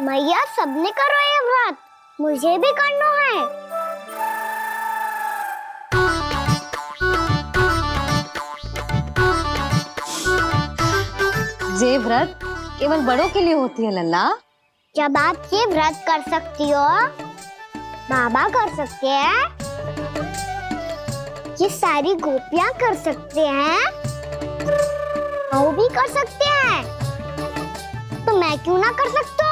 मैया, सबने करो ये व्रत, मुझे भी करना है। ये व्रत केवल बड़ों के लिए होती है लल्ला। जब आप ये व्रत कर सकती हो, बाबा कर सकते हैं, ये सारी गोपियां कर सकते हैं, वो भी कर सकते हैं, तो मैं क्यों ना कर सकता?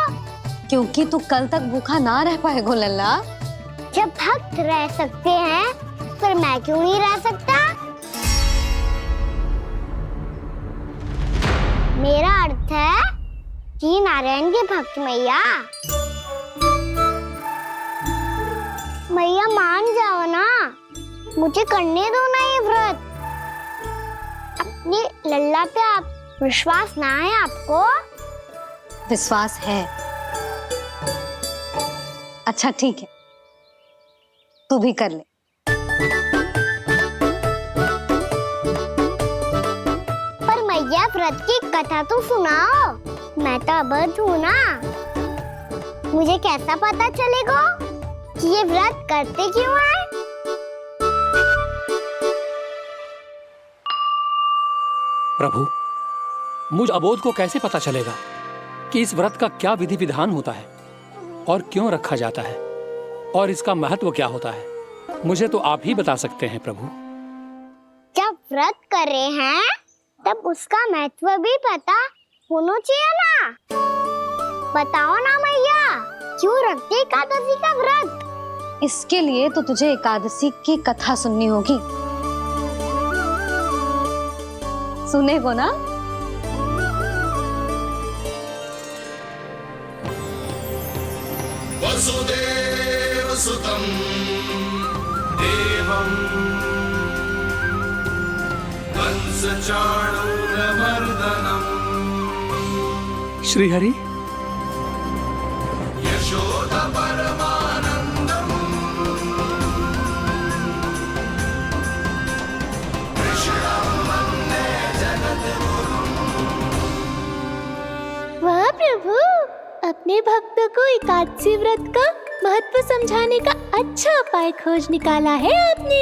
क्योंकि तू कल तक भूखा ना रह पाएगा लल्ला। जब भक्त रह सकते हैं, फिर मैं क्यों नहीं रह सकता? मेरा अर्थ है कि नारायण के भक्त मैया। मैया मान जाओ ना, मुझे करने दो ना ये व्रत। अपनी लल्ला पे आप विश्वास ना है आपको? विश्वास है। अच्छा ठीक है, तू भी कर ले। पर मैया, व्रत की कथा तो सुनाओ, मैं तो अबध हूँ ना। मुझे कैसा पता चलेगा कि ये व्रत करते क्यों हैं? प्रभु, मुझ अबोध को कैसे पता चलेगा कि इस व्रत का क्या विधि विधान होता है और क्यों रखा जाता है और इसका महत्व क्या होता है? मुझे तो आप ही बता सकते हैं प्रभु। जब व्रत कर रहे हैं, तब उसका महत्व भी पता होना चाहिए ना। बताओ ना मैया, क्यों रखते एकादशी का व्रत? इसके लिए तो तुझे एकादशी की कथा सुननी होगी। सुनेगो ना? वसुदेव सुतं देवं कंसचाणूरमर्दनम् श्रीहरि, यशोदा परमानन्दम् कृष्णं वन्दे जगद्गुरुम्। वाह प्रभु, अपने भक्तों को एकादशी व्रत का महत्व समझाने का अच्छा उपाय खोज निकाला है आपने।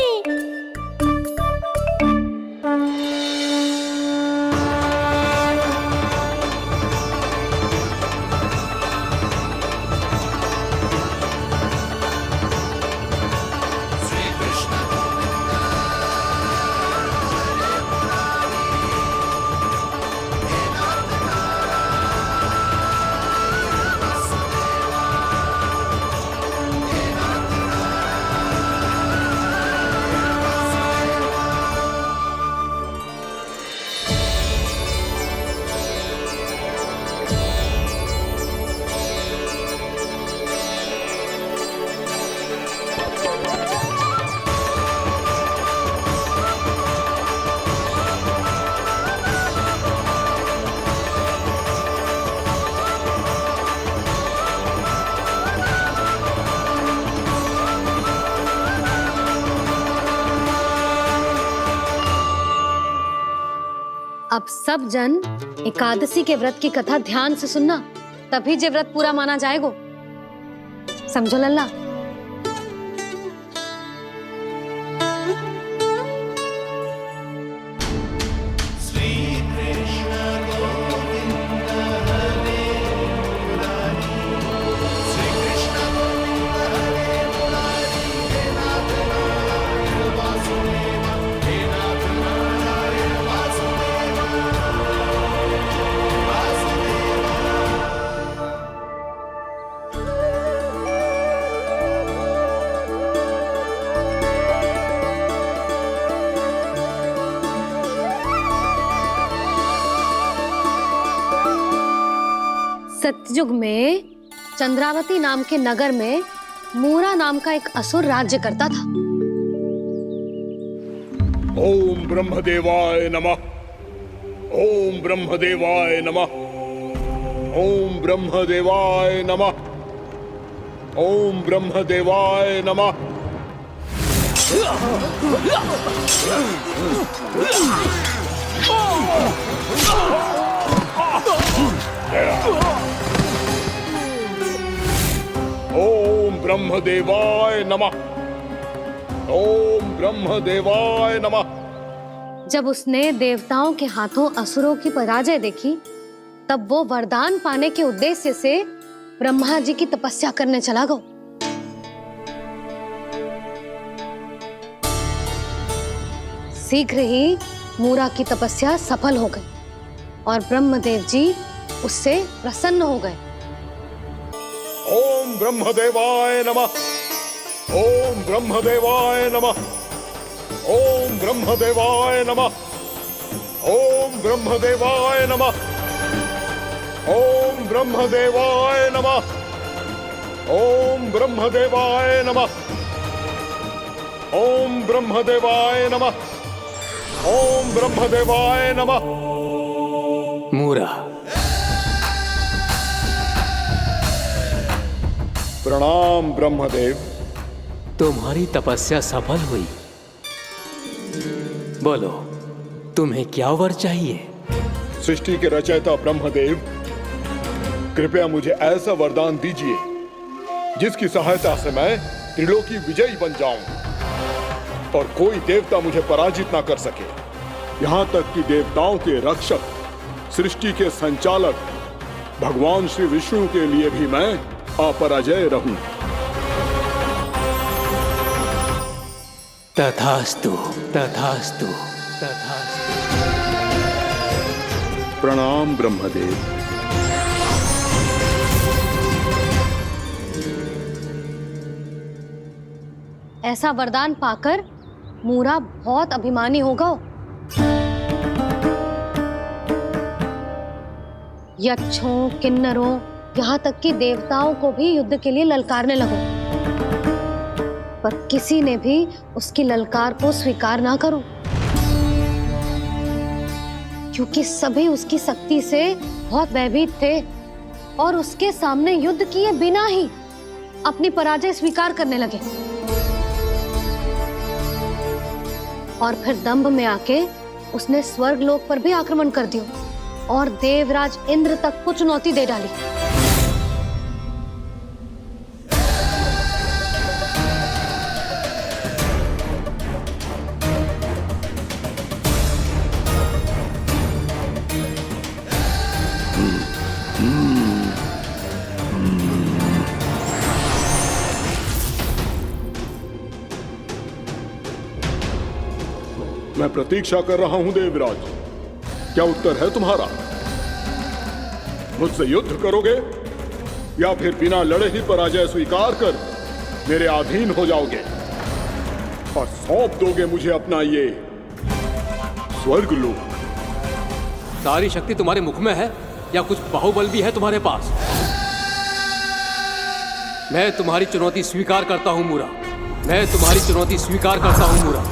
अब सब जन एकादशी के व्रत की कथा ध्यान से सुनना, तभी जे व्रत पूरा माना जाएगा। समझो लल्ला? कलयुग में चंद्रावती नाम के नगर में मूरा नाम का एक असुर राज्य करता था। ओम ब्रह्मदेवाय नमः। ओम ब्रह्मदेवाय नमः। ओम ब्रह्मदेवाय नमः। ओम ब्रह्मदेवाय नमः। ओम ब्रह्मदेवाय नमः। ओम ब्रह्मदेवाय नमः। जब उसने देवताओं के हाथों असुरों की पराजय देखी, तब वो वरदान पाने के उद्देश्य से ब्रह्मा जी की तपस्या करने चला गया। शीघ्र ही मूरा की तपस्या सफल हो गई और ब्रह्मदेव जी उससे प्रसन्न हो गए। ओम ब्रह्मदेवाय नमः। ओम ब्रह्मदेवाय नमः। ओम ब्रह्मदेवाय नमः। ओम ब्रह्मदेवाय नमः। ओम ब्रह्मदेवाय नमः। ओम ब्रह्मदेवाय नमः। ओम ब्रह्मदेवाय नमः। ओम ब्रह्मदेवाय नमः। मूरा, प्रणाम ब्रह्मदेव। तुम्हारी तपस्या सफल हुई। बोलो, तुम्हें क्या वर चाहिए? सृष्टि के रचयिता ब्रह्मदेव, कृपया मुझे ऐसा वरदान दीजिए जिसकी सहायता से मैं त्रिलोकी विजयी बन जाऊं और कोई देवता मुझे पराजित ना कर सके। यहाँ तक कि देवताओं के रक्षक, सृष्टि के संचालक भगवान श्री विष्णु के लिए भी मैं अपराजय रहूं। तथास्तु, तथास्तु, तथास्तु। प्रणाम ब्रह्मदेव। ऐसा वरदान पाकर मूरा बहुत अभिमानी होगा। यक्षों, किन्नरों, यहाँ तक कि देवताओं को भी युद्ध के लिए ललकारने लगा, पर किसी ने भी उसकी ललकार को स्वीकार ना करो, क्योंकि सभी उसकी शक्ति से बहुत भयभीत थे और उसके सामने युद्ध किए बिना ही अपनी पराजय स्वीकार करने लगे और फिर दंभ में आके उसने स्वर्ग लोक पर भी आक्रमण कर दिया और देवराज इंद्र तक को चुनौती दे डाली। मैं प्रतीक्षा कर रहा हूं देवराज, क्या उत्तर है तुम्हारा? मुझसे युद्ध करोगे या फिर बिना लड़े ही पराजय स्वीकार कर मेरे अधीन हो जाओगे और सौंप दोगे मुझे अपना ये स्वर्ग लोक? सारी शक्ति तुम्हारे मुख में है या कुछ बाहुबल भी है तुम्हारे पास? मैं तुम्हारी चुनौती स्वीकार करता हूं मूरा। मैं तुम्हारी चुनौती स्वीकार करता हूं मूरा।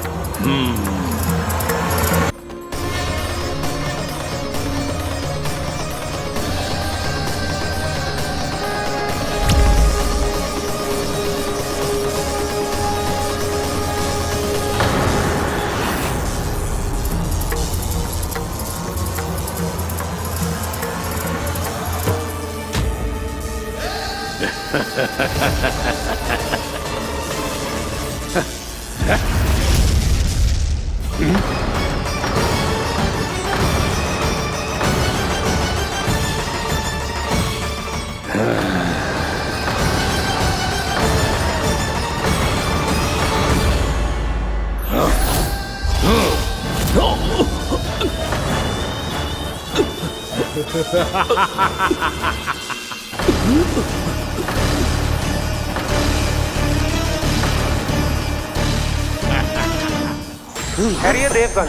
खैरिए देवगण,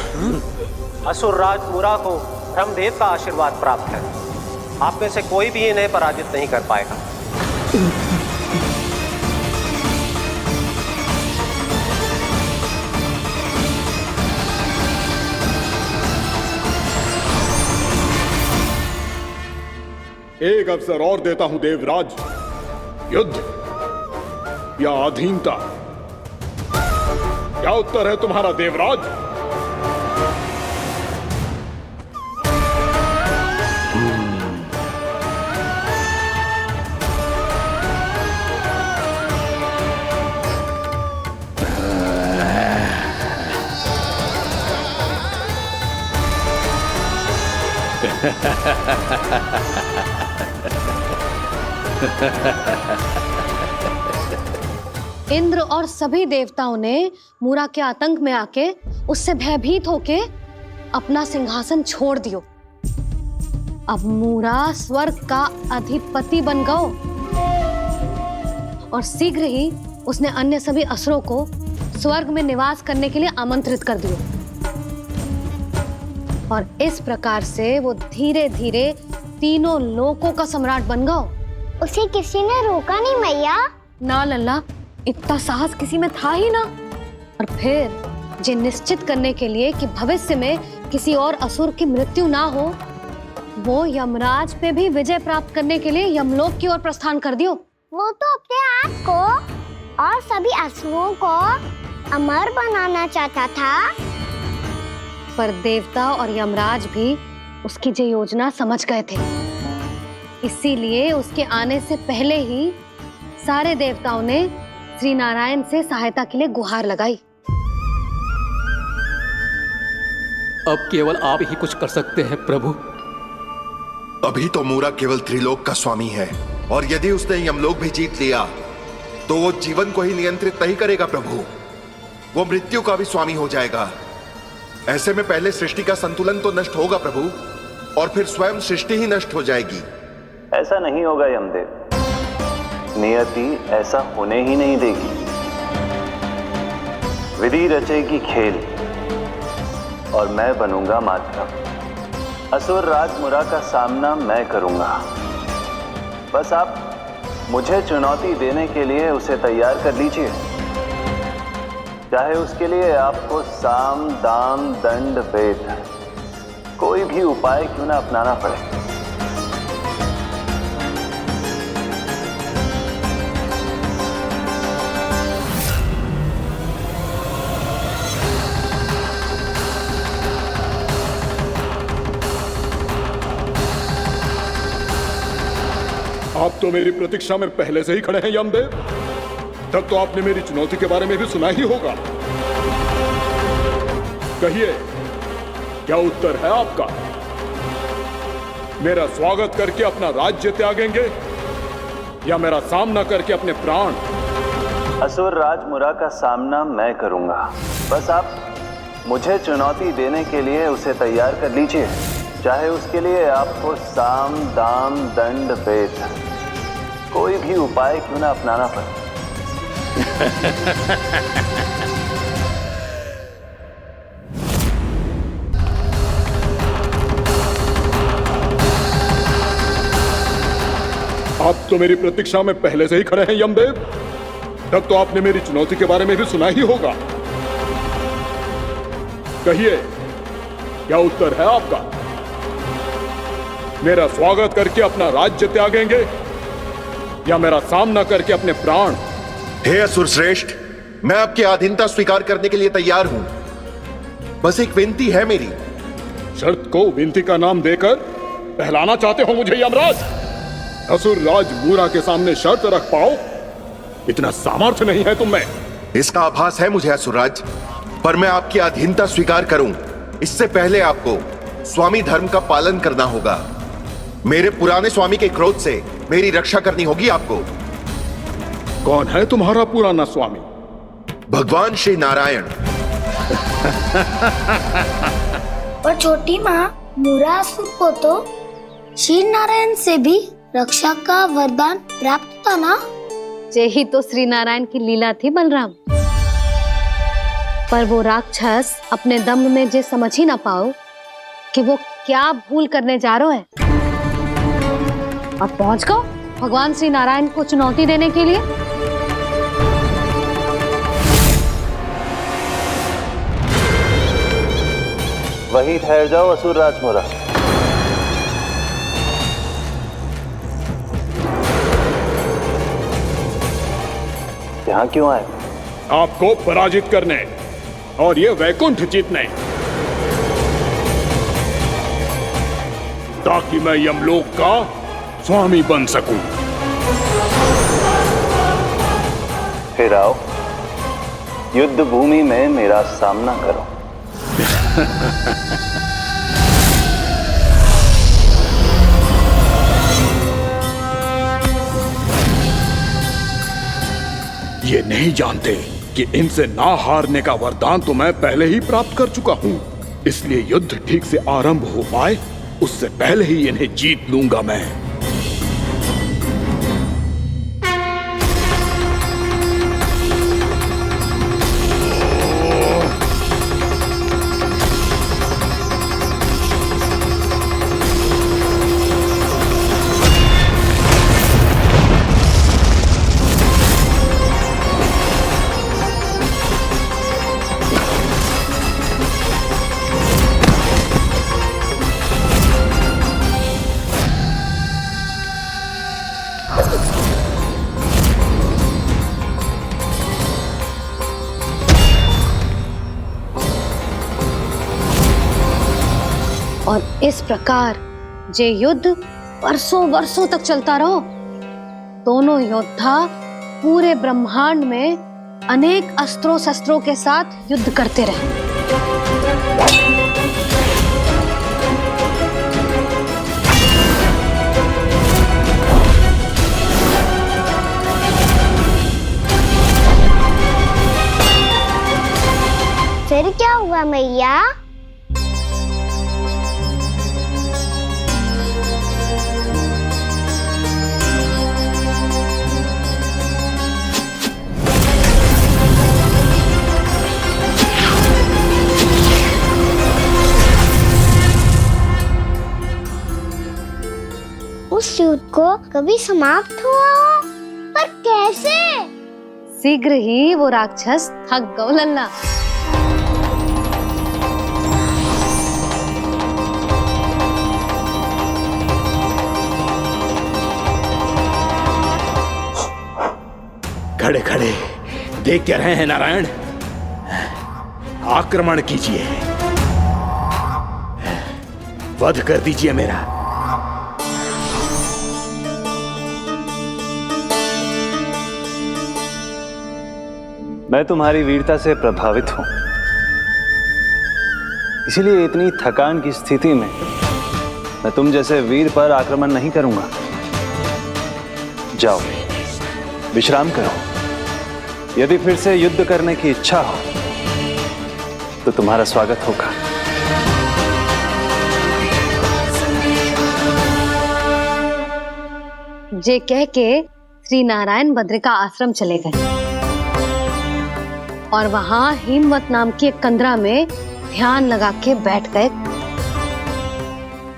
असुर राज मूरा को ब्रह्मदेव का आशीर्वाद प्राप्त है। आप में से कोई भी इन्हें पराजित नहीं कर पाएगा। एक अवसर और देता हूं देवराज, युद्ध या अधीनता, क्या उत्तर है तुम्हारा देवराज? इंद्र और सभी देवताओं ने मूरा के आतंक में आके उससे भयभीत होके अपना सिंहासन छोड़ दियो। अब मूरा स्वर्ग का अधिपति बन गयो और शीघ्र ही उसने अन्य सभी असुरों को स्वर्ग में निवास करने के लिए आमंत्रित कर दियो। और इस प्रकार से वो धीरे धीरे तीनों लोकों का सम्राट बन गयो। उसे किसी ने रोका नहीं मैया? ना लल्ला, इतना साहस किसी में था ही ना। और फिर ये निश्चित करने के लिए कि भविष्य में किसी और असुर की मृत्यु ना हो, वो यमराज पे भी विजय प्राप्त करने के लिए यमलोक की ओर प्रस्थान कर दियो। वो तो अपने आप को और सभी असुरों को अमर बनाना चाहता था। पर देवता और यमराज भी उसकी ये योजना समझ गए थे। इसीलिए उसके आने से पहले ही सारे देवताओं ने श्री नारायण से सहायता के लिए गुहार लगाई। अब केवल आप ही कुछ कर सकते हैं प्रभु। अभी तो मूरा केवल त्रिलोक का स्वामी है, और यदि उसने यमलोक भी जीत लिया तो वो जीवन को ही नियंत्रित नहीं करेगा प्रभु, वो मृत्यु का भी स्वामी हो जाएगा। ऐसे में पहले सृष्टि का संतुलन तो नष्ट होगा प्रभु, और फिर स्वयं सृष्टि ही नष्ट हो जाएगी। ऐसा नहीं होगा यमदेव, नियति ऐसा होने ही नहीं देगी। विधि रचेगी खेल और मैं बनूंगा माध्यम। असुर राज मुरा का सामना मैं करूंगा। बस आप मुझे चुनौती देने के लिए उसे तैयार कर लीजिए, चाहे उसके लिए आपको साम दाम दंड भेद कोई भी उपाय क्यों ना अपनाना पड़े। आप तो मेरी प्रतीक्षा में पहले से ही खड़े हैं यमदेव। तब तो आपने मेरी चुनौती के बारे में भी सुना ही होगा। कहिए, क्या उत्तर है आपका? मेरा स्वागत करके अपना राज्य त्यागेंगे या मेरा सामना करके अपने प्राण? असुर राज मुरा का सामना मैं करूंगा। बस आप मुझे चुनौती देने के लिए उसे तैयार कर लीजिए, चाहे उसके लिए आपको साम दाम दंड भेद कोई भी उपाय क्यों ना अपनाना पड़े। आप तो मेरी प्रतीक्षा में पहले से ही खड़े हैं यमदेव। तब तो आपने मेरी चुनौती के बारे में भी सुना ही होगा। कहिए, क्या उत्तर है आपका? मेरा स्वागत करके अपना राज्य त्यागेंगे या मेरा सामना करके अपने प्राण? हे असुर श्रेष्ठ, मैं आपकी अधीनता स्वीकार करने के लिए तैयार हूं। बस एक विनती है मेरी। शर्त को विनती का नाम देकर बहलाना चाहते हो मुझे यमराज? असुर राज मूरा के सामने शर्त रख पाओ, इतना सामर्थ्य नहीं है तुम में। इसका आभास है मुझे असुरराज, पर मैं आपकी अधीनता स्वीकार करूं इससे पहले आपको स्वामी धर्म का पालन करना होगा। मेरे पुराने स्वामी के क्रोध से मेरी रक्षा करनी होगी आपको। कौन है तुम्हारा पुराना स्वामी? भगवान श्री नारायण। और छोटी माँ, मूरासुर को तो श्री नारायण से भी रक्षा का वरदान प्राप्त था ना? यही तो श्री नारायण की लीला थी बलराम। पर वो राक्षस अपने दम में जे समझ ही ना पाओ कि वो क्या भूल करने जा रहा है। और पहुंच गओ भगवान श्री नारायण को चुनौती देने के लिए। वहीं ठहर जाओ असुर राज मोरा। यहाँ क्यों आए? आपको पराजित करने और ये वैकुंठ जीतने, ताकि मैं यमलोक का स्वामी बन सकूं। फिर आओ, युद्ध भूमि में मेरा सामना करो। ये नहीं जानते कि इनसे ना हारने का वरदान तो मैं पहले ही प्राप्त कर चुका हूं, इसलिए युद्ध ठीक से आरंभ हो पाए उससे पहले ही इन्हें जीत लूंगा मैं। और इस प्रकार ये युद्ध वर्षों वर्षों तक चलता रहो। दोनों योद्धा पूरे ब्रह्मांड में अनेक अस्त्रों शस्त्रों के साथ युद्ध करते रहे। फिर क्या हुआ मैया? उस युद्ध को कभी समाप्त हुआ हो, पर कैसे? शीघ्र ही वो राक्षस थक गओ लल्ला। खड़े खड़े देख क्या रहे हैं नारायण? आक्रमण कीजिए, वध कर दीजिए मेरा। मैं तुम्हारी वीरता से प्रभावित हूं, इसीलिए इतनी थकान की स्थिति में मैं तुम जैसे वीर पर आक्रमण नहीं करूंगा। जाओ विश्राम करो। यदि फिर से युद्ध करने की इच्छा हो तो तुम्हारा स्वागत होगा। जे कह के श्री नारायण बद्रिका आश्रम चले गए और वहां हिमवत नाम की एक कंदरा में ध्यान लगा के बैठ गए।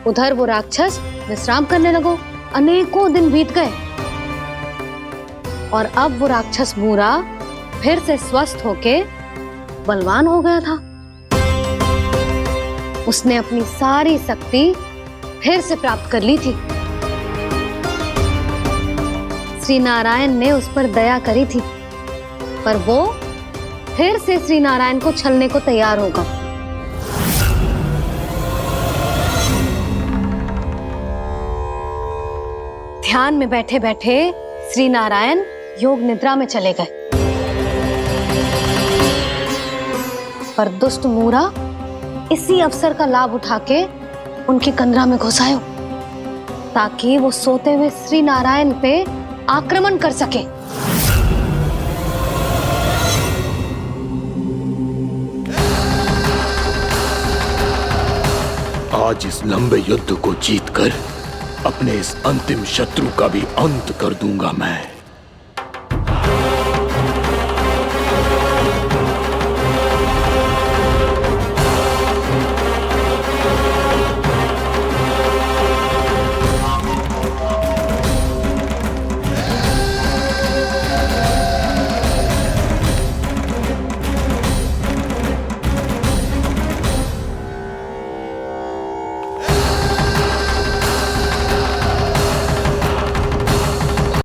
उधर वो राक्षस विश्राम करने लगो। अनेकों दिन बीत गए और अब वो राक्षस मूरा फिर से स्वस्थ होके बलवान हो गया था। उसने अपनी सारी शक्ति फिर से प्राप्त कर ली थी। श्री नारायण ने उस पर दया करी थी, पर वो फिर से श्री नारायण को छलने को तैयार होगा। ध्यान में बैठे बैठे श्री नारायण योग निद्रा में चले गए, पर दुष्ट मूरा इसी अवसर का लाभ उठा के उनकी कंदरा में घुस आयो, ताकि वो सोते हुए श्री नारायण पे आक्रमण कर सके। आज इस लंबे युद्ध को जीतकर अपने इस अंतिम शत्रु का भी अंत कर दूंगा मैं।